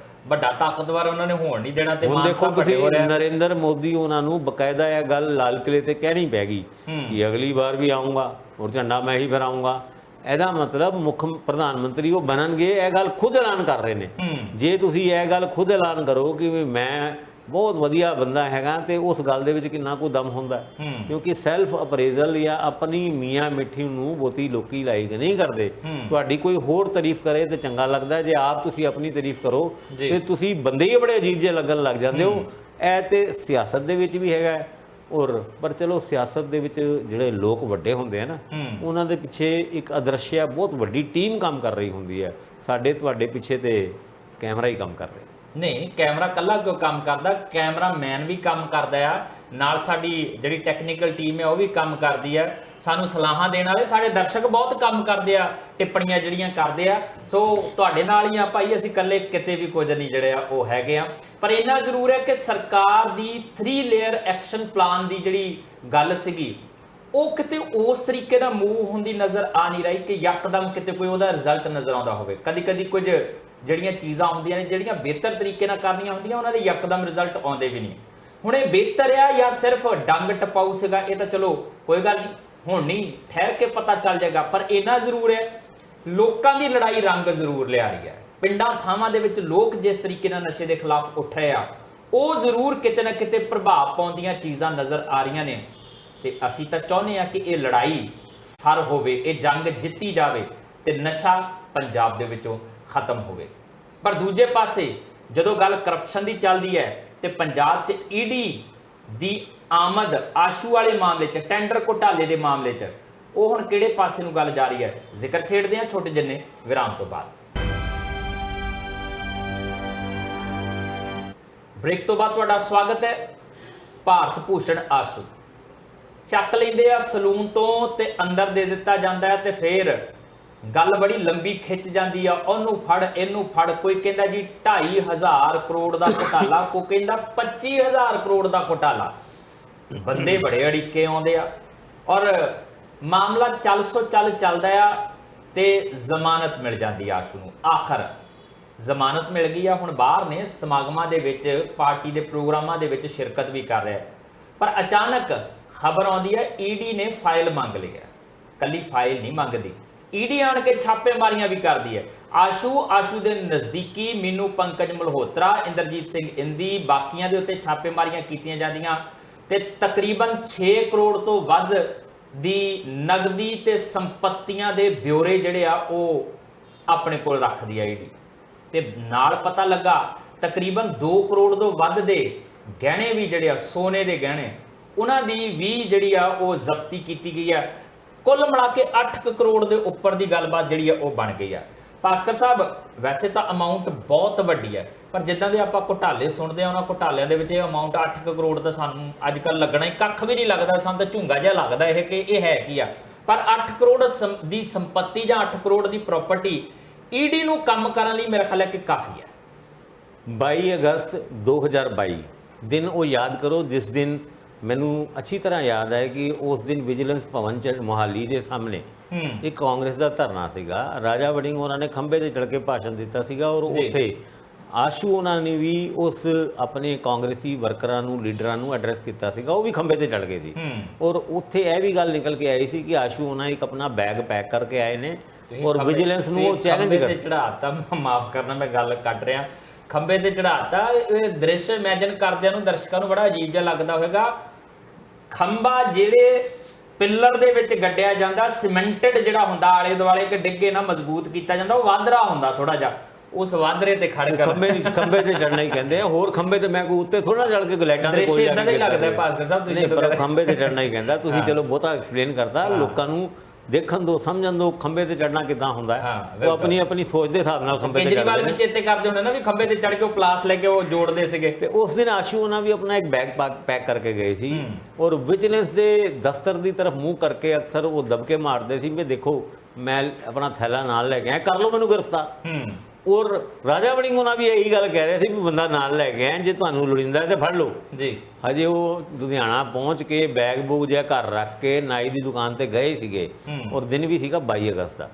ਵੱਡਾ ਤਾਕਤਵਰ ਉਹਨਾਂ ਨੇ ਹੋਣ ਨਹੀਂ ਦੇਣਾ ਤੇ ਮਾਨ ਸਾਹਿਬ ਵੱਡੇ ਹੋ ਰਹੇ। ਨਰਿੰਦਰ ਮੋਦੀ ਉਹਨਾਂ ਨੂੰ ਬਕਾਇਦਾ ਇਹ ਗੱਲ ਲਾਲ ਕਿਲੇ ਤੇ ਕਹਿਣੀ ਪੈ ਗਈ ਕਿ ਅਗਲੀ ਵਾਰ ਵੀ ਆਉਂਗਾ ਔਰ ਝੰਡਾ ਮੈਂ ਹੀ ਫਹਿਰਾਊਂਗਾ। ਇਹਦਾ ਮਤਲਬ ਮੁੱਖ ਪ੍ਰਧਾਨ ਮੰਤਰੀ ਉਹ ਬਣਨਗੇ, ਇਹ ਗੱਲ ਖੁਦ ਐਲਾਨ ਕਰ ਰਹੇ ਨੇ। ਜੇ ਤੁਸੀਂ ਇਹ ਗੱਲ ਖੁਦ ਐਲਾਨ ਕਰੋ ਕਿ ਵੀ ਮੈਂ ਬਹੁਤ ਵਧੀਆ ਬੰਦਾ ਹੈਗਾ ਤੇ ਉਸ ਗੱਲ ਦੇ ਵਿੱਚ ਕਿੰਨਾ ਕੁ ਦਮ ਹੁੰਦਾ, ਕਿਉਂਕਿ ਸੈਲਫ ਅਪਰੇਜ਼ਲ ਜਾਂ ਆਪਣੀ ਮੀਆਂ ਮਿੱਠੀ ਨੂੰ ਬਹੁਤੀ ਲੋਕੀ ਲਾਈਕ ਨਹੀਂ ਕਰਦੇ। ਤੁਹਾਡੀ ਕੋਈ ਹੋਰ ਤਾਰੀਫ ਕਰੇ ਤੇ ਚੰਗਾ ਲੱਗਦਾ, ਜੇ ਆਪ ਤੁਸੀਂ ਆਪਣੀ ਤਾਰੀਫ ਕਰੋ ਤੇ ਤੁਸੀਂ ਬੰਦੇ ਹੀ ਬੜੇ ਅਜੀਬ ਜਿਹੇ ਲੱਗਣ ਲੱਗ ਜਾਂਦੇ ਹੋ। ਇਹ ਤੇ ਸਿਆਸਤ ਦੇ ਵਿੱਚ ਵੀ ਹੈਗਾ। ਔਰ ਪਰ ਚਲੋ ਸਿਆਸਤ ਦੇ ਵਿੱਚ ਜਿਹੜੇ ਲੋਕ ਵੱਡੇ ਹੁੰਦੇ ਆ ਨਾ, ਉਹਨਾਂ ਦੇ ਪਿੱਛੇ ਇੱਕ ਅਦਰਸ਼ਿਆ ਬਹੁਤ ਵੱਡੀ ਟੀਮ ਕੰਮ ਕਰ ਰਹੀ ਹੁੰਦੀ ਹੈ। ਸਾਡੇ ਤੁਹਾਡੇ ਪਿੱਛੇ ਤੇ ਕੈਮਰਾ ਹੀ ਕੰਮ ਕਰ ਰਿਹਾ। ਨਹੀਂ, ਕੈਮਰਾ ਕੱਲਾ ਕਿਉਂ ਕੰਮ ਕਰਦਾ, ਕੈਮਰਾਮੈਨ ਵੀ ਕੰਮ ਕਰਦਾ ਆ, ਨਾਲ ਸਾਡੀ ਜਿਹੜੀ ਟੈਕਨੀਕਲ ਟੀਮ ਹੈ ਉਹ ਵੀ ਕੰਮ ਕਰਦੀ ਆ, ਸਾਨੂੰ ਸਲਾਹਾਂ ਦੇਣ ਵਾਲੇ ਸਾਡੇ ਦਰਸ਼ਕ ਬਹੁਤ ਕੰਮ ਕਰਦੇ ਆ, ਟਿੱਪਣੀਆਂ ਜਿਹੜੀਆਂ ਕਰਦੇ ਆ। ਸੋ ਤੁਹਾਡੇ ਨਾਲ ਹੀ ਆ ਭਾਈ, ਅਸੀਂ ਇਕੱਲੇ ਕਿਤੇ ਵੀ ਕੁਝ ਨਹੀਂ ਜਿਹੜੇ ਆ ਉਹ ਹੈਗੇ ਆ। ਪਰ ਇੰਨਾ ਜ਼ਰੂਰ ਹੈ ਕਿ ਸਰਕਾਰ ਦੀ 3 ਲੇਅਰ ਐਕਸ਼ਨ ਪਲਾਨ ਦੀ ਜਿਹੜੀ ਗੱਲ ਸੀਗੀ ਉਹ ਕਿਤੇ ਉਸ ਤਰੀਕੇ ਨਾਲ ਮੂਵ ਹੁੰਦੀ ਨਜ਼ਰ ਆ ਨਹੀਂ ਰਹੀ ਕਿ ਯਕਦਮ ਕਿਤੇ ਕੋਈ ਉਹਦਾ ਰਿਜ਼ਲਟ ਨਜ਼ਰ ਆਉਂਦਾ ਹੋਵੇ। ਕਦੀ ਕੁਝ ਜਿਹੜੀਆਂ ਚੀਜ਼ਾਂ ਹੁੰਦੀਆਂ ਨੇ ਜਿਹੜੀਆਂ ਬਿਹਤਰ ਤਰੀਕੇ ਨਾਲ ਕਰਨੀਆਂ ਹੁੰਦੀਆਂ ਉਹਨਾਂ ਦੇ ਯਕਦਮ ਰਿਜ਼ਲਟ ਆਉਂਦੇ ਵੀ ਨਹੀਂ। ਹੁਣ ਇਹ ਬਿਹਤਰ ਆ ਜਾਂ ਸਿਰਫ ਡੰਗ ਟਪਾਊ ਸੀਗਾ, ਇਹ ਤਾਂ ਚਲੋ ਕੋਈ ਗੱਲ ਨਹੀਂ, ਹੁਣ ਨਹੀਂ ਠਹਿਰ ਕੇ ਪਤਾ ਚੱਲ ਜਾਏਗਾ। ਪਰ ਇੰਨਾ ਜ਼ਰੂਰ ਹੈ ਲੋਕਾਂ ਦੀ ਲੜਾਈ ਰੰਗ ਜ਼ਰੂਰ ਲਿਆ ਰਹੀ ਹੈ। ਪਿੰਡਾਂ ਥਾਵਾਂ ਦੇ ਵਿੱਚ ਲੋਕ ਜਿਸ ਤਰੀਕੇ ਨਾਲ ਨਸ਼ੇ ਦੇ ਖਿਲਾਫ ਉੱਠ ਰਹੇ ਆ, ਉਹ ਜ਼ਰੂਰ ਕਿਤੇ ਨਾ ਕਿਤੇ ਪ੍ਰਭਾਵ ਪਾਉਂਦੀਆਂ ਚੀਜ਼ਾਂ ਨਜ਼ਰ ਆ ਰਹੀਆਂ ਨੇ। ਤੇ ਅਸੀਂ ਤਾਂ ਚਾਹੁੰਦੇ ਆ ਕਿ ਇਹ ਲੜਾਈ ਸਰ ਹੋਵੇ, ਇਹ ਜੰਗ ਜਿੱਤੀ ਜਾਵੇ ਤੇ ਨਸ਼ਾ ਪੰਜਾਬ ਦੇ ਵਿੱਚੋਂ ਖਤਮ ਹੋਵੇ। ਪਰ ਦੂਜੇ ਪਾਸੇ ਜਦੋਂ ਗੱਲ ਕਰਪਸ਼ਨ ਦੀ ਚੱਲਦੀ ਹੈ ਤੇ ਪੰਜਾਬ 'ਚ ਈਡੀ ਦੀ ਆਮਦ ਆਸ਼ੂ ਵਾਲੇ ਮਾਮਲੇ 'ਚ, ਟੈਂਡਰ ਘੁਟਾਲੇ ਦੇ ਮਾਮਲੇ 'ਚ, ਉਹ ਹੁਣ ਕਿਹੜੇ ਪਾਸੇ ਨੂੰ ਗੱਲ ਜਾ ਰਹੀ ਹੈ, ਜ਼ਿਕਰ ਛੇੜਦੇ ਆ ਛੋਟੇ ਜਿੰਨੇ ਵਿਰਾਮ ਤੋਂ ਬਾਅਦ। ਬ੍ਰੇਕ ਤੋਂ ਬਾਅਦ ਤੁਹਾਡਾ ਸਵਾਗਤ ਹੈ। ਭਾਰਤ ਭੂਸ਼ਣ ਆਸ਼ੂ ਚੱਕ ਲੈਂਦੇ ਆ ਸਲੂਨ ਤੋਂ ਤੇ ਅੰਦਰ ਦੇ ਦਿੱਤਾ ਜਾਂਦਾ ਹੈ ਤੇ ਫਿਰ ਗੱਲ ਬੜੀ ਲੰਬੀ ਖਿੱਚ ਜਾਂਦੀ ਆ, ਉਹਨੂੰ ਫੜ ਇਹਨੂੰ ਫੜ। ਕੋਈ ਕਹਿੰਦਾ ਜੀ 2.5 ਕਰੋੜ ਦਾ ਘੁਟਾਲਾ, ਕੋਈ ਕਹਿੰਦਾ 25,000 ਕਰੋੜ ਦਾ ਘੁਟਾਲਾ। ਬੰਦੇ ਬੜੇ ਅੜਿੱਕੇ ਆਉਂਦੇ ਆ ਔਰ ਮਾਮਲਾ ਚੱਲਦਾ ਆ ਤੇ ਜ਼ਮਾਨਤ ਮਿਲ ਜਾਂਦੀ ਆ ਆਸ਼ੂ ਨੂੰ। ਆਖਰ ਜ਼ਮਾਨਤ ਮਿਲ ਗਈ ਆ, ਹੁਣ ਬਾਹਰ ਨੇ, ਸਮਾਗਮਾਂ ਦੇ ਵਿੱਚ, ਪਾਰਟੀ ਦੇ ਪ੍ਰੋਗਰਾਮਾਂ ਦੇ ਵਿੱਚ ਸ਼ਿਰਕਤ ਵੀ ਕਰ ਰਿਹਾ। ਪਰ ਅਚਾਨਕ ਖਬਰ ਆਉਂਦੀ ਹੈ ਈਡੀ ਨੇ ਫਾਈਲ ਮੰਗ ਲਈ ਹੈ। ਕੱਲੀ ਫਾਈਲ ਨਹੀਂ ਮੰਗਦੀ, ਈਡੀ ਆਣ ਕੇ ਛਾਪੇਮਾਰੀਆਂ ਵੀ ਕਰਦੀ ਹੈ। ਆਸ਼ੂ ਦੇ ਨਜ਼ਦੀਕੀ ਮੀਨੂ ਪੰਕਜ ਮਲਹੋਤਰਾ, ਇੰਦਰਜੀਤ ਸਿੰਘ ਇੰਦੀ, ਬਾਕੀਆਂ ਦੇ ਉੱਤੇ ਛਾਪੇਮਾਰੀਆਂ ਕੀਤੀਆਂ ਜਾਂਦੀਆਂ ਤੇ ਤਕਰੀਬਨ 6 ਕਰੋੜ ਤੋਂ ਵੱਧ ਦੀ ਨਗਦੀ ਤੇ ਸੰਪਤੀਆਂ ਦੇ ਬਿਊਰੇ ਜਿਹੜੇ ਆ ਉਹ ਆਪਣੇ ਕੋਲ ਰੱਖਦੀ ਆ ਈਡੀ। ਤੇ ਨਾਲ ਪਤਾ ਲੱਗਾ ਤਕਰੀਬਨ 2 ਕਰੋੜ ਤੋਂ ਵੱਧ ਦੇ ਗਹਿਣੇ ਵੀ ਜਿਹੜੇ ਆ, ਸੋਨੇ ਦੇ ਗਹਿਣੇ, ਉਹਨਾਂ ਦੀ ਵੀ ਜਿਹੜੀ ਆ ਉਹ ਜ਼ਬਤੀ ਕੀਤੀ ਗਈ ਆ। ਕੁੱਲ ਮਿਲਾ ਕੇ 8 ਕਰੋੜ ਦੇ ਉੱਪਰ ਦੀ ਗੱਲਬਾਤ ਜਿਹੜੀ ਆ ਉਹ ਬਣ ਗਈ ਆ। ਭਾਸਕਰ ਸਾਹਿਬ, ਵੈਸੇ ਤਾਂ ਅਮਾਉਂਟ ਬਹੁਤ ਵੱਡੀ ਹੈ, ਪਰ ਜਿੱਦਾਂ ਦੇ ਆਪਾਂ ਘੁਟਾਲੇ ਸੁਣਦੇ ਆ, ਉਹਨਾਂ ਘੁਟਾਲਿਆਂ ਦੇ ਵਿੱਚ ਇਹ ਅਮਾਉਂਟ 8 ਕਰੋੜ ਦਾ ਸਾਨੂੰ ਅੱਜ ਕੱਲ੍ਹ ਲੱਗਣਾ ਹੀ ਕੱਖ ਵੀ ਨਹੀਂ ਲੱਗਦਾ। ਸਾਨੂੰ ਤਾਂ ਝੁੰਗਾ ਜਿਹਾ ਲੱਗਦਾ ਇਹ ਕਿ ਇਹ ਹੈ ਕੀ ਆ। ਪਰ 8 ਕਰੋੜ ਦੀ ਸੰਪत्ति ਜਾਂ 8 ਕਰੋੜ ਦੀ ਪ੍ਰਾਪਰਟੀ ਈਡੀ ਨੂੰ ਕੰਮ ਕਰਨ ਲਈ ਮੇਰਾ ਖਿਆਲ ਹੈ ਕਿ ਕਾਫੀ ਹੈ। 22 ਅਗਸਤ 2022 ਦਿਨ ਉਹ ਯਾਦ ਕਰੋ ਜਿਸ ਦਿਨ ਮੈਨੂੰ ਅੱਛੀ ਤਰ੍ਹਾਂ ਯਾਦ ਹੈ ਕਿ ਉਸ ਦਿਨ ਵਿਜੀਲੈਂਸ ਭਵਨ ਚ ਮੋਹਾਲੀ ਦੇ ਸਾਹਮਣੇ ਇੱਕ ਕਾਂਗਰਸ ਦਾ ਧਰਨਾ ਸੀਗਾ। ਰਾਜਾ ਵੜਿੰਗ ਉਹਨਾਂ ਨੇ ਖੰਭੇ ਤੇ ਚੜ ਕੇ ਭਾਸ਼ਣ ਦਿੱਤਾ ਸੀਗਾ ਔਰ ਉੱਥੇ ਆਸ਼ੂ ਉਹਨਾਂ ਨੇ ਵੀ ਉਸ ਆਪਣੇ ਕਾਂਗਰਸੀ ਵਰਕਰਾਂ ਨੂੰ, ਲੀਡਰਾਂ ਨੂੰ ਐਡਰੈਸ ਕੀਤਾ ਸੀਗਾ। ਉਹ ਵੀ ਖੰਭੇ ਤੇ ਚੜ ਗਏ ਸੀ ਔਰ ਉੱਥੇ ਇਹ ਵੀ ਗੱਲ ਨਿਕਲ ਕੇ ਆਈ ਸੀ ਕਿ ਆਸ਼ੂ ਉਹਨਾਂ ਇੱਕ ਆਪਣਾ ਬੈਗ ਪੈਕ ਕਰਕੇ ਆਏ ਨੇ ਔਰ ਵਿਜੀਲੈਂਸ ਨੂੰ ਉਹ ਚੈਲੰਜ ਕਰ ਚੜਾਤਾ। ਮਾਫ ਕਰਨਾ, ਮੈਂ ਗੱਲ ਕੱਟ ਰਿਹਾ, ਖੰਭੇ ਤੇ ਚੜਾਤਾ। ਇਹ ਦ੍ਰਿਸ਼ ਇਮੇਜਿਨ ਕਰਦਿਆਂ ਨੂੰ, ਦਰਸ਼ਕਾਂ ਨੂੰ ਬੜਾ ਅਜੀਬ ਜਿਹਾ ਲੱਗਦਾ ਹੋਵੇਗਾ। ਖੰਭਾ ਜਿਹੜੇ ਪਿੱਲਰ ਦੇ ਵਿੱਚ ਗੱਡਿਆ ਜਾਂਦਾ, ਸੀਮੈਂਟਡ ਜਿਹੜਾ ਹੁੰਦਾ, ਆਲੇ ਦੁਆਲੇ ਕਿ ਡਿੱਗੇ ਨਾ, ਮਜ਼ਬੂਤ ਕੀਤਾ ਜਾਂਦਾ, ਉਹ ਵਾਧਰਾ ਹੁੰਦਾ ਥੋੜਾ ਜਿਹਾ, ਉਸ ਵਾਧਰੇ ਤੇ ਖੜ ਕਰ ਖੰਭੇ ਤੇ ਚੜਨਾ ਹੀ ਕਹਿੰਦੇ ਆ। ਹੋਰ ਖੰਭੇ ਤੇ ਮੈਂ ਕੋਈ ਉੱਤੇ ਥੋੜਾ ਚੜ ਕੇ ਗਲੈਟਾਂ ਦੇ ਕੋਲ ਇਦਾਂ ਹੀ ਲੱਗਦਾ ਭਾਸਕਰ ਸਾਹਿਬ ਤੁਸੀਂ ਪਰ ਖੰਭੇ ਤੇ ਚੜਨਾ ਹੀ ਕਹਿੰਦਾ। ਤੁਸੀਂ ਚਲੋ ਬਹੁਤਾ ਐਕਸਪਲੇਨ ਕਰਦਾ, ਲੋਕਾਂ ਨੂੰ ਦੇਖਣ ਦੋ, ਸਮਝਣ ਦੋ ਖੰਭੇ ਤੇ ਚੜਨਾ ਕਿੱਦਾਂ ਹੁੰਦਾ ਹੈ। ਉਹ ਆਪਣੀ ਸੋਚ ਦੇ ਹਿਸਾਬ ਨਾਲ ਖੰਭੇ ਤੇ ਚੜਦੇ ਕੇਜਰੀਵਾਲ ਵੀ ਚੇਤੇ ਕਰਦੇ ਹੁੰਦੇ ਨਾ ਵੀ ਖੰਭੇ ਤੇ ਚੜ ਕੇ ਉਹ ਪਲਾਸ ਲੈ ਕੇ ਉਹ ਜੋੜਦੇ ਸੀਗੇ। ਤੇ ਉਸ ਦਿਨ ਆਸ਼ੂ ਉਹਨਾਂ ਵੀ ਆਪਣਾ ਇੱਕ ਬੈਗ ਪੈਕ ਕਰਕੇ ਗਏ ਸੀ ਔਰ ਵਿਜੀਲੈਂਸ ਦੇ ਦਫ਼ਤਰ ਦੀ ਤਰਫ ਮੂੰਹ ਕਰਕੇ ਅਕਸਰ ਉਹ ਦਬਕੇ ਮਾਰਦੇ ਸੀ ਵੀ ਦੇਖੋ ਮੈਂ ਆਪਣਾ ਥੈਲਾ ਨਾਲ ਲੈ ਕੇ ਆਇਆ, ਕਰ ਲਓ ਮੈਨੂੰ ਗ੍ਰਿਫਤਾਰ। ਔਰ ਰਾਜਾ ਵੜਿੰਗ ਉਹਨਾਂ ਵੀ ਇਹੀ ਗੱਲ ਕਹਿ ਰਹੇ ਸੀ ਵੀ ਬੰਦਾ ਨਾਲ ਲੈ ਕੇ ਆਏ, ਜੇ ਤੁਹਾਨੂੰ ਲੋੜੀਂਦਾ ਤੇ ਫੜ ਲਓ ਜੀ। ਹਜੇ ਉਹ ਲੁਧਿਆਣਾ ਪਹੁੰਚ ਕੇ ਬੈਗ ਬੂਗ ਜਿਹਾ ਘਰ ਰੱਖ ਕੇ ਨਾਈ ਦੀ ਦੁਕਾਨ ਤੇ ਗਏ ਸੀਗੇ ਔਰ ਦਿਨ ਵੀ ਸੀਗਾ 22 ਅਗਸਤ ਦਾ।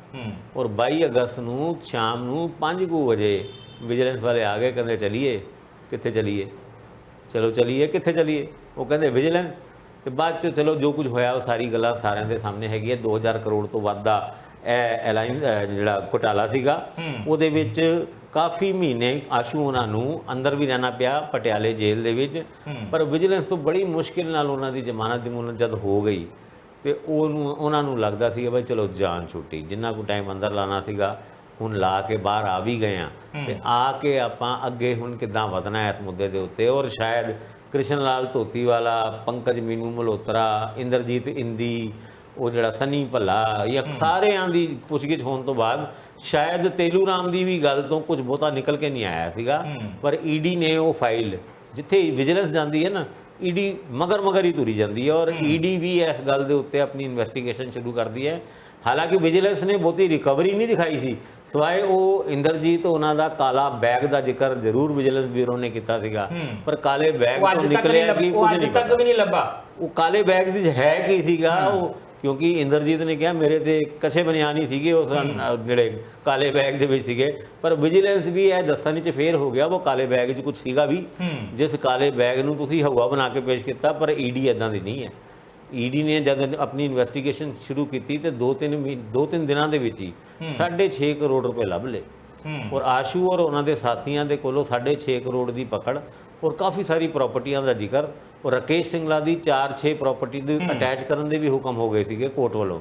ਔਰ 22 ਅਗਸਤ ਨੂੰ ਸ਼ਾਮ ਨੂੰ 5 ਵਜੇ ਵਿਜੀਲੈਂਸ ਵਾਲੇ ਆ ਗਏ, ਕਹਿੰਦੇ ਚਲੀਏ। ਕਿੱਥੇ ਚਲੀਏ? ਚਲੋ ਚਲੀਏ, ਕਿੱਥੇ ਚਲੀਏ? ਉਹ ਕਹਿੰਦੇ ਵਿਜੀਲੈਂਸ। ਤੇ ਬਾਅਦ 'ਚ ਚਲੋ ਜੋ ਕੁਝ ਹੋਇਆ ਉਹ ਸਾਰੀ ਗੱਲਾਂ ਸਾਰਿਆਂ ਦੇ ਸਾਹਮਣੇ ਹੈਗੀ ਹੈ। 2000 ਕਰੋੜ ਤੋਂ ਵੱਧ ਦਾ ਐਲਾਈਨ ਜਿਹੜਾ ਘੁਟਾਲਾ ਸੀਗਾ, ਉਹਦੇ ਵਿੱਚ ਕਾਫੀ ਮਹੀਨੇ ਆਸ਼ੂ ਉਹਨਾਂ ਨੂੰ ਅੰਦਰ ਵੀ ਰਹਿਣਾ ਪਿਆ ਪਟਿਆਲੇ ਜੇਲ੍ਹ ਦੇ ਵਿੱਚ। ਪਰ ਵਿਜੀਲੈਂਸ ਤੋਂ ਬੜੀ ਮੁਸ਼ਕਿਲ ਨਾਲ ਉਹਨਾਂ ਦੀ ਜ਼ਮਾਨਤ ਜਦ ਹੋ ਗਈ ਤੇ ਉਹਨਾਂ ਨੂੰ ਲੱਗਦਾ ਸੀ ਬਈ ਚਲੋ ਜਾਨ ਛੁੱਟੀ, ਜਿੰਨਾ ਕੁ ਟਾਈਮ ਅੰਦਰ ਲਾਣਾ ਸੀਗਾ ਹੁਣ ਲਾ ਕੇ ਬਾਹਰ ਆ ਵੀ ਗਏ ਆ ਤੇ ਆ ਕੇ ਆਪਾਂ ਅੱਗੇ ਹੁਣ ਕਿੱਦਾਂ ਵਧਣਾ ਇਸ ਮੁੱਦੇ ਦੇ ਉੱਤੇ। ਔਰ ਸ਼ਾਇਦ ਕ੍ਰਿਸ਼ਨ ਲਾਲ ਧੋਤੀਵਾਲਾ, ਪੰਕਜ ਮੀਨੂ ਮਲਹੋਤਰਾ, ਇੰਦਰਜੀਤ ਇੰਦੀ, ਉਹ ਜਿਹੜਾ ਸਨੀ ਭੱਲਾ, ਜਾਂ ਸਾਰਿਆਂ ਦੀ ਪੁੱਛਗਿੱਛ ਹੋਣ ਤੋਂ ਬਾਅਦ ਸ਼ਾਇਦ ਤੇਲੂ ਰਾਮ ਦੀ ਵੀ ਗੱਲ ਤੋਂ ਕੁਝ ਬਹੁਤਾ ਨਿਕਲ ਕੇ ਨਹੀਂ ਆਇਆ ਸੀਗਾ। ਪਰ ਈਡੀ ਨੇ ਉਹ ਫਾਈਲ, ਜਿੱਥੇ ਵਿਜੀਲੈਂਸ ਜਾਂਦੀ ਹੈ ਨਾ, ਈਡੀ ਮਗਰ ਹੀ ਤੁਰੀ ਜਾਂਦੀ ਹੈ ਔਰ ਈਡੀ ਵੀ ਇਸ ਗੱਲ ਦੇ ਉੱਤੇ ਆਪਣੀ ਇਨਵੈਸਟੀਗੇਸ਼ਨ ਸ਼ੁਰੂ ਕਰਦੀ ਹੈ। ਹਾਲਾਂਕਿ ਵਿਜੀਲੈਂਸ ਨੇ ਬਹੁਤੀ ਰਿਕਵਰੀ ਨਹੀਂ ਦਿਖਾਈ ਸੀ, ਸਵਾਏ ਉਹ ਇੰਦਰਜੀਤ ਉਹਨਾਂ ਦਾ ਕਾਲਾ ਬੈਗ ਦਾ ਜ਼ਿਕਰ ਜ਼ਰੂਰ ਵਿਜੀਲੈਂਸ ਬਿਊਰੋ ਨੇ ਕੀਤਾ ਸੀਗਾ। ਪਰ ਕਾਲੇ ਬੈਗ ਤੋਂ ਨਿਕਲਿਆ ਕਿ ਕੁਝ ਨਹੀਂ ਲੱਭਾ। ਉਹ ਕਾਲੇ ਬੈਗ ਦੀ ਹੈ ਕੀ ਸੀਗਾ ਉਹ, ਕਿਉਂਕਿ ਇੰਦਰਜੀਤ ਨੇ ਕਿਹਾ ਮੇਰੇ ਤੇ ਕਛੇ ਬਨਿਆਨ ਹੀ ਸੀਗੇ ਉਸ ਜਿਹੜੇ ਕਾਲੇ ਬੈਗ ਦੇ ਵਿੱਚ ਸੀਗੇ। ਪਰ ਵਿਜੀਲੈਂਸ ਵੀ ਇਹ ਦੱਸਣ 'ਚ ਫੇਰ ਹੋ ਗਿਆ ਉਹ ਕਾਲੇ ਬੈਗ 'ਚ ਕੁਝ ਸੀਗਾ ਵੀ, ਜਿਸ ਕਾਲੇ ਬੈਗ ਨੂੰ ਤੁਸੀਂ ਹਵਾ ਬਣਾ ਕੇ ਪੇਸ਼ ਕੀਤਾ। ਪਰ ਈਡੀ ਇੱਦਾਂ ਦੀ ਨਹੀਂ ਹੈ। ਈਡੀ ਨੇ ਜਦ ਆਪਣੀ ਇਨਵੈਸਟੀਗੇਸ਼ਨ ਸ਼ੁਰੂ ਕੀਤੀ ਤੇ 2-3 ਦਿਨਾਂ ਦੇ ਵਿੱਚ ਹੀ 6.5 ਕਰੋੜ ਰੁਪਏ ਲੱਭ ਲਏ। ਔਰ ਆਸ਼ੂ ਔਰ ਉਹਨਾਂ ਦੇ ਸਾਥੀਆਂ ਦੇ ਕੋਲੋਂ 6.5 ਕਰੋੜ ਦੀ ਪਕੜ ਔਰ ਕਾਫੀ ਸਾਰੀ ਪ੍ਰਾਪਰਟੀਆਂ ਦਾ ਜ਼ਿਕਰ ਔਰ ਰਾਕੇਸ਼ ਸਿੰਗਲਾ ਦੀ 4-6 ਪ੍ਰਾਪਰਟੀ ਦੇ ਅਟੈਚ ਕਰਨ ਦੇ ਵੀ ਹੁਕਮ ਹੋ ਗਏ ਸੀਗੇ ਕੋਰਟ ਵੱਲੋਂ।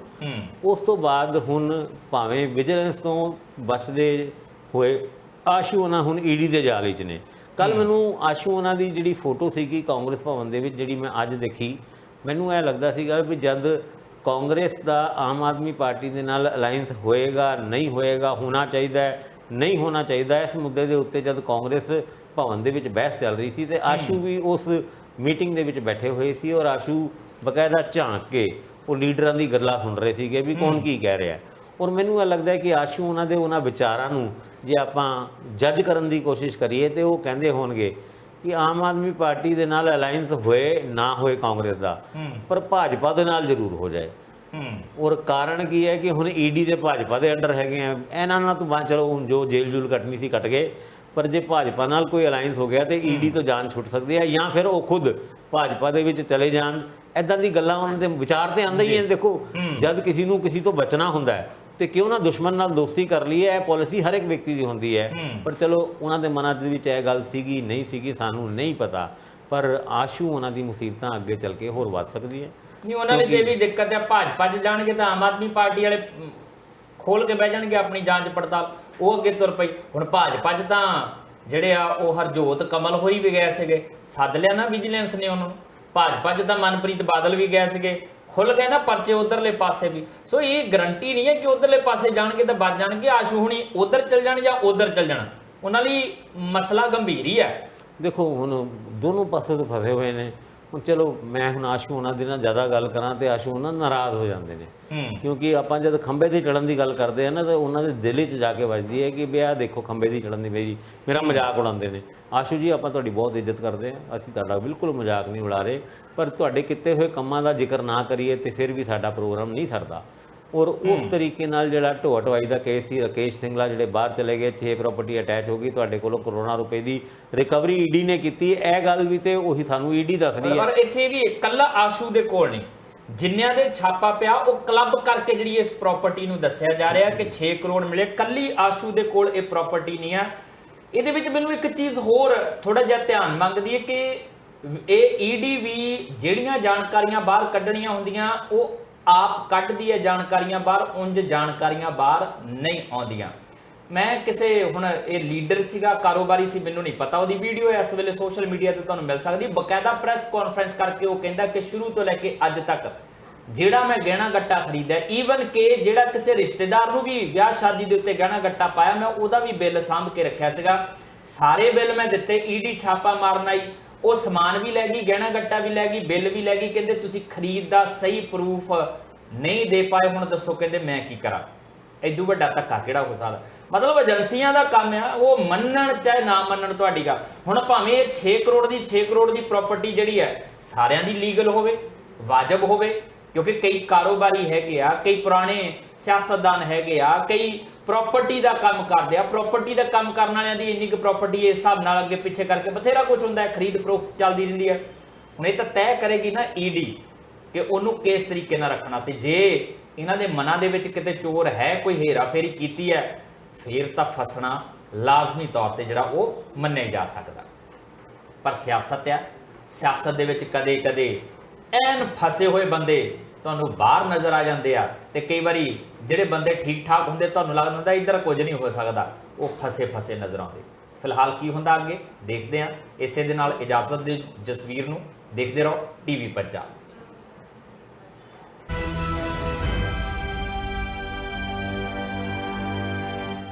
ਉਸ ਤੋਂ ਬਾਅਦ ਹੁਣ ਭਾਵੇਂ ਵਿਜੀਲੈਂਸ ਤੋਂ ਬਚਦੇ ਹੋਏ ਆਸ਼ੂ ਉਹਨਾਂ ਹੁਣ ਈਡੀ ਦੇ ਜਾਲ ਵਿੱਚ ਨੇ। ਕੱਲ ਮੈਨੂੰ ਆਸ਼ੂ ਉਹਨਾਂ ਦੀ ਜਿਹੜੀ ਫੋਟੋ ਸੀਗੀ ਕਾਂਗਰਸ ਭਵਨ ਦੇ ਵਿੱਚ ਜਿਹੜੀ ਮੈਂ ਅੱਜ ਦੇਖੀ, ਮੈਨੂੰ ਇਹ ਲੱਗਦਾ ਸੀਗਾ ਵੀ ਜਦ ਕਾਂਗਰਸ ਦਾ ਆਮ ਆਦਮੀ ਪਾਰਟੀ ਦੇ ਨਾਲ ਅਲਾਈਅੰਸ ਹੋਏਗਾ ਨਹੀਂ ਹੋਏਗਾ, ਹੋਣਾ ਚਾਹੀਦਾ ਨਹੀਂ ਹੋਣਾ ਚਾਹੀਦਾ, ਇਸ ਮੁੱਦੇ ਦੇ ਉੱਤੇ ਜਦ ਕਾਂਗਰਸ ਭਵਨ ਦੇ ਵਿੱਚ ਬਹਿਸ ਚੱਲ ਰਹੀ ਸੀ ਤੇ ਆਸ਼ੂ ਵੀ ਉਸ ਮੀਟਿੰਗ ਦੇ ਵਿੱਚ ਬੈਠੇ ਹੋਏ ਸੀ ਔਰ ਆਸ਼ੂ ਬਕਾਇਦਾ ਝਾਂਕ ਕੇ ਉਹ ਲੀਡਰਾਂ ਦੀ ਗੱਲਾਂ ਸੁਣ ਰਹੇ ਸੀਗੇ ਵੀ ਕੌਣ ਕੀ ਕਹਿ ਰਿਹਾ। ਔਰ ਮੈਨੂੰ ਇਹ ਲੱਗਦਾ ਕਿ ਆਸ਼ੂ ਉਹਨਾਂ ਵਿਚਾਰਾਂ ਨੂੰ ਜੇ ਆਪਾਂ ਜੱਜ ਕਰਨ ਦੀ ਕੋਸ਼ਿਸ਼ ਕਰੀਏ ਤੇ ਉਹ ਕਹਿੰਦੇ ਹੋਣਗੇ ਕਿ ਆਮ ਆਦਮੀ ਪਾਰਟੀ ਦੇ ਨਾਲ ਅਲਾਈਅੰਸ ਹੋਏ ਨਾ ਹੋਏ ਕਾਂਗਰਸ ਦਾ, ਪਰ ਭਾਜਪਾ ਦੇ ਨਾਲ ਜ਼ਰੂਰ ਹੋ ਜਾਏ। ਔਰ ਕਾਰਨ ਕੀ ਹੈ ਕਿ ਹੁਣ ਈਡੀ ਦੇ ਭਾਜਪਾ ਦੇ ਅੰਡਰ ਹੈਗੇ ਆ, ਇਹਨਾਂ ਨਾਲ ਤਾਂ ਬਾਅਦ ਚਲੋ ਹੁਣ ਜੋ ਜੇਲ੍ਹ ਜੂਲ ਕੱਟਣੀ ਸੀ ਕੱਟ ਗਏ, ਪਰ ਜੇ ਭਾਜਪਾ ਨਾਲ ਕੋਈ ਅਲਾਈਅੰਸ ਹੋ ਗਿਆ ਤੇ ਈਡੀ ਤੋਂ ਜਾਨ ਛੁੱਟ ਸਕਦੀ ਹੈ ਜਾਂ ਫਿਰ ਉਹ ਖੁਦ ਭਾਜਪਾ ਦੇ ਵਿੱਚ ਚਲੇ ਜਾਣ। ਇੱਦਾਂ ਦੀ ਗੱਲਾਂ ਉਹਨਾਂ ਦੇ ਵਿਚਾਰ ਤੇ ਆਉਂਦਾ ਹੀ ਹੈ। ਦੇਖੋ ਜਦ ਕਿਸੇ ਨੂੰ ਕਿਸੇ ਤੋਂ ਬਚਣਾ ਹੁੰਦਾ ਹੈ ਤੇ ਕਿਉਂ ਨਾ ਦੁਸ਼ਮਣ ਨਾਲ ਦੋਸਤੀ ਕਰ ਲਈਏ, ਇਹ ਪਾਲਿਸੀ ਹਰ ਇੱਕ ਵਿਅਕਤੀ ਦੀ ਹੁੰਦੀ ਹੈ। ਪਰ ਚਲੋ ਉਹਨਾਂ ਦੇ ਮਨਾਂ ਦੇ ਵਿੱਚ ਇਹ ਗੱਲ ਸੀਗੀ ਨਹੀਂ ਸੀਗੀ ਸਾਨੂੰ ਨਹੀਂ ਪਤਾ, ਪਰ ਆਸ਼ੂ ਉਹਨਾਂ ਦੀ ਮੁਸੀਬਤਾਂ ਅੱਗੇ ਚੱਲ ਕੇ ਹੋਰ ਵੱਧ ਸਕਦੀ ਹੈ। ਨਹੀਂ ਉਹਨਾਂ ਲਈ ਤੇ ਵੀ ਦਿੱਕਤ ਹੈ, ਭਾਜਪਾ 'ਚ ਜਾਣਗੇ ਤਾਂ ਆਮ ਆਦਮੀ ਪਾਰਟੀ ਵਾਲੇ ਖੋਲ ਕੇ ਬਹਿ ਜਾਣਗੇ ਆਪਣੀ ਜਾਂਚ ਪੜਤਾਲ, ਉਹ ਅੱਗੇ ਤੁਰ ਪਈ। ਹੁਣ ਭਾਜਪਾ 'ਚ ਤਾਂ ਜਿਹੜੇ ਆ ਉਹ ਹਰਜੋਤ ਕਮਲ ਹੋਰੀ ਵੀ ਗਏ ਸੀਗੇ, ਸੱਦ ਲਿਆ ਨਾ ਵਿਜੀਲੈਂਸ ਨੇ ਉਹਨਾਂ ਨੂੰ। ਭਾਜਪਾ 'ਚ ਤਾਂ ਮਨਪ੍ਰੀਤ ਬਾਦਲ ਵੀ ਗਏ ਸੀਗੇ, ਖੁੱਲ ਗਏ ਨਾ ਪਰਚੇ ਉਧਰਲੇ ਪਾਸੇ ਵੀ। ਸੋ ਇਹ ਗਰੰਟੀ ਨਹੀਂ ਹੈ ਕਿ ਉਧਰਲੇ ਪਾਸੇ ਜਾਣਗੇ ਤਾਂ ਬਚ ਜਾਣਗੇ। ਆਸ਼ੂ ਹੁਣੀ ਉਧਰ ਚੱਲ ਜਾਣ ਜਾਂ ਉਧਰ ਚੱਲ ਜਾਣ, ਉਹਨਾਂ ਲਈ ਮਸਲਾ ਗੰਭੀਰ ਹੀ ਹੈ। ਦੇਖੋ ਹੁਣ ਦੋਨੋਂ ਪਾਸੇ ਤੋਂ ਫਸੇ ਹੋਏ ਨੇ। ਹੁਣ ਚਲੋ ਮੈਂ ਹੁਣ ਆਸ਼ੂ ਉਹਨਾਂ ਦੇ ਨਾਲ ਜ਼ਿਆਦਾ ਗੱਲ ਕਰਾਂ ਤੇ ਆਸ਼ੂ ਉਹਨਾਂ ਨਾਰਾਜ਼ ਹੋ ਜਾਂਦੇ ਨੇ, ਕਿਉਂਕਿ ਆਪਾਂ ਜਦ ਖੰਭੇ ਤੇ ਚੜਨ ਦੀ ਗੱਲ ਕਰਦੇ ਆ ਨਾ ਤਾਂ ਉਹਨਾਂ ਦੇ ਦਿਲ 'ਚ ਜਾ ਕੇ ਵੱਜਦੀ ਹੈ ਕਿ ਵੀ ਆਹ ਦੇਖੋ ਖੰਭੇ ਦੀ ਚੜਨ ਦੀ ਮੇਰਾ ਮਜ਼ਾਕ ਉਡਾਉਂਦੇ ਨੇ। ਆਸ਼ੂ ਜੀ ਆਪਾਂ ਤੁਹਾਡੀ ਬਹੁਤ ਇੱਜ਼ਤ ਕਰਦੇ ਹਾਂ, ਅਸੀਂ ਤੁਹਾਡਾ ਬਿਲਕੁਲ ਮਜ਼ਾਕ ਨਹੀਂ ਉਡਾ ਰਹੇ, ਪਰ ਤੁਹਾਡੇ ਕੀਤੇ ਹੋਏ ਕੰਮਾਂ ਦਾ ਜ਼ਿਕਰ ਨਾ ਕਰੀਏ ਤੇ ਫਿਰ ਵੀ ਸਾਡਾ ਪ੍ਰੋਗਰਾਮ ਨਹੀਂ ਸਰਦਾ। ਔਰ ਉਸ ਤਰੀਕੇ ਨਾਲ ਜਿਹੜਾ ਢੋਆ ਢੁਆਈ ਦਾ ਕੇਸ ਸੀ, ਰਾਕੇਸ਼ ਸਿੰਗਲਾ ਜਿਹੜੇ ਬਾਹਰ ਚਲੇ ਗਏ, 6 ਪ੍ਰਾਪਰਟੀ ਅਟੈਚ ਹੋ ਗਈ, ਤੁਹਾਡੇ ਕੋਲੋਂ ਕਰੋੜਾਂ ਰੁਪਏ ਦੀ ਰਿਕਵਰੀ ਈਡੀ ਨੇ ਕੀਤੀ। ਇਹ ਗੱਲ ਵੀ ਤੇ ਉਹੀ ਸਾਨੂੰ ਈਡੀ ਦੱਸ ਰਹੀ ਹੈ। ਪਰ ਇੱਥੇ ਵੀ ਇਕੱਲਾ ਆਸ਼ੂ ਦੇ ਕੋਲ ਨਹੀਂ, ਜਿੰਨਿਆਂ ਦੇ ਛਾਪਾ ਪਿਆ ਉਹ ਕਲੱਬ ਕਰਕੇ ਜਿਹੜੀ ਇਸ ਪ੍ਰਾਪਰਟੀ ਨੂੰ ਦੱਸਿਆ ਜਾ ਰਿਹਾ ਕਿ 6 ਕਰੋੜ ਮਿਲੇ, ਕੱਲੀ ਆਸ਼ੂ ਦੇ ਕੋਲ ਇਹ ਪ੍ਰਾਪਰਟੀ ਨਹੀਂ ਆ। ਇਹਦੇ ਵਿੱਚ ਮੈਨੂੰ ਇੱਕ ਚੀਜ਼ ਹੋਰ ਥੋੜਾ ਜਿਹਾ ਧਿਆਨ ਮੰਗਦੀ ਹੈ ਕਿ ਇਹ ਈਡੀ ਵੀ ਜਿਹੜੀਆਂ ਜਾਣਕਾਰੀਆਂ ਬਾਹਰ ਕੱਢਣੀਆਂ ਹੁੰਦੀਆਂ ਉਹ ਆਪ ਕੱਢਦੀ ਹੈ ਜਾਣਕਾਰੀਆਂ ਬਾਹਰ, ਉਂਝ ਜਾਣਕਾਰੀਆਂ ਬਾਹਰ ਨਹੀਂ ਆਉਂਦੀਆਂ। ਮੈਂ ਕਿਸੇ ਹੁਣ ਇਹ ਲੀਡਰ ਸੀਗਾ, ਕਾਰੋਬਾਰੀ ਸੀ, ਮੈਨੂੰ ਨਹੀਂ ਪਤਾ, ਉਹਦੀ ਵੀਡੀਓ ਇਸ ਵੇਲੇ ਸੋਸ਼ਲ ਮੀਡੀਆ ਤੇ ਤੁਹਾਨੂੰ ਮਿਲ ਸਕਦੀ। ਬਕਾਇਦਾ ਪ੍ਰੈਸ ਕਾਨਫਰੰਸ ਕਰਕੇ ਉਹ ਕਹਿੰਦਾ ਕਿ ਸ਼ੁਰੂ ਤੋਂ ਲੈ ਕੇ ਅੱਜ ਤੱਕ ਜਿਹੜਾ ਮੈਂ ਗਹਿਣਾ ਗੱਟਾ ਖਰੀਦਿਆ, ਈਵਨ ਕਿ ਜਿਹੜਾ ਕਿਸੇ ਰਿਸ਼ਤੇਦਾਰ ਨੂੰ ਵੀ ਵਿਆਹ ਸ਼ਾਦੀ ਦੇ ਉੱਤੇ ਗਹਿਣਾ ਗੱਟਾ ਪਾਇਆ, ਮੈਂ ਉਹਦਾ ਵੀ ਬਿੱਲ ਸਾਂਭ ਕੇ ਰੱਖਿਆ ਸੀਗਾ। ਸਾਰੇ ਬਿੱਲ ਮੈਂ ਦਿੱਤੇ। ਈਡੀ ਛਾਪਾ ਮਾਰਨ ਆਈ, ਉਹ ਸਮਾਨ ਵੀ ਲੈ ਗਈ, ਗਹਿਣਾ ਗੱਟਾ ਵੀ ਲੈ ਗਈ, ਬਿੱਲ ਵੀ ਲੈ ਗਈ। ਕਹਿੰਦੇ ਤੁਸੀਂ ਖਰੀਦ ਦਾ ਸਹੀ ਪ੍ਰੂਫ ਨਹੀਂ ਦੇ ਪਾਏ, ਹੁਣ ਦੱਸੋ ਕਹਿੰਦੇ ਮੈਂ ਕੀ ਕਰਾਂ। ਇਦੋਂ ਵੱਡਾ ਧੱਕਾ ਕਿਹੜਾ ਹੋ ਸਕਦਾ? ਮਤਲਬ ਏਜੰਸੀਆਂ ਦਾ ਕੰਮ ਆ, ਉਹ ਮੰਨਣ ਚਾਹੇ ਨਾ ਮੰਨਣ ਤੁਹਾਡੀ ਗੱਲ। ਹੁਣ ਭਾਵੇਂ 6 ਕਰੋੜ ਦੀ ਪ੍ਰਾਪਰਟੀ ਜਿਹੜੀ ਹੈ ਸਾਰਿਆਂ ਦੀ ਲੀਗਲ ਹੋਵੇ, ਵਾਜਬ ਹੋਵੇ, ਕਿਉਂਕਿ ਕਈ ਕਾਰੋਬਾਰੀ ਹੈਗੇ ਆ, ਕਈ ਪੁਰਾਣੇ ਸਿਆਸਤਦਾਨ ਹੈਗੇ ਆ, ਕਈ ਪ੍ਰਾਪਰਟੀ ਦਾ ਕੰਮ ਕਰਦੇ ਆ। ਪ੍ਰਾਪਰਟੀ ਦਾ ਕੰਮ ਕਰਨ ਵਾਲਿਆਂ ਦੀ ਇੰਨੀ ਕੁ ਪ੍ਰਾਪਰਟੀ ਇਸ ਹਿਸਾਬ ਨਾਲ ਅੱਗੇ ਪਿੱਛੇ ਕਰਕੇ ਬਥੇਰਾ ਕੁਝ ਹੁੰਦਾ ਹੈ, ਖਰੀਦ ਫਰੋਖਤ ਚੱਲਦੀ ਰਹਿੰਦੀ ਹੈ। ਹੁਣ ਇਹ ਤਾਂ ਤੈਅ ਕਰੇਗੀ ਨਾ ਈਡੀ ਕਿ ਉਹਨੂੰ ਕਿਸ ਤਰੀਕੇ ਨਾਲ ਰੱਖਣਾ, ਤੇ ਜੇ ਇਹਨਾਂ ਦੇ ਮਨਾਂ ਦੇ ਵਿੱਚ ਕਿਤੇ ਚੋਰ ਹੈ, ਕੋਈ ਹੇਰਾਫੇਰੀ ਕੀਤੀ ਹੈ, ਫਿਰ ਤਾਂ ਫਸਣਾ ਲਾਜ਼ਮੀ ਤੌਰ ਤੇ ਜਿਹੜਾ ਉਹ ਮੰਨਿਆ ਜਾ ਸਕਦਾ। ਪਰ ਸਿਆਸਤ ਆ, ਸਿਆਸਤ ਦੇ ਵਿੱਚ ਕਦੇ ਐਨ ਫਸੇ ਹੋਏ ਬੰਦੇ ਤੁਹਾਨੂੰ ਬਾਹਰ ਨਜ਼ਰ ਆ ਜਾਂਦੇ ਆ, ਤੇ ਕਈ ਵਾਰੀ ਜਿਹੜੇ ਬੰਦੇ ਠੀਕ ਠਾਕ ਹੁੰਦੇ ਤੁਹਾਨੂੰ ਲੱਗਦਾ ਹੁੰਦਾ ਇੱਧਰ ਕੁਝ ਨਹੀਂ ਹੋ ਸਕਦਾ, ਉਹ ਫਸੇ ਨਜ਼ਰ ਆਉਂਦੇ। ਫਿਲਹਾਲ ਕੀ ਹੁੰਦਾ ਅੱਗੇ ਦੇਖਦੇ ਹਾਂ। ਇਸੇ ਦੇ ਨਾਲ ਇਜਾਜ਼ਤ ਦਿਓ ਜਸਵੀਰ ਨੂੰ। ਦੇਖਦੇ ਰਹੋ ਟੀਵੀ ਪੰਜਾਬ।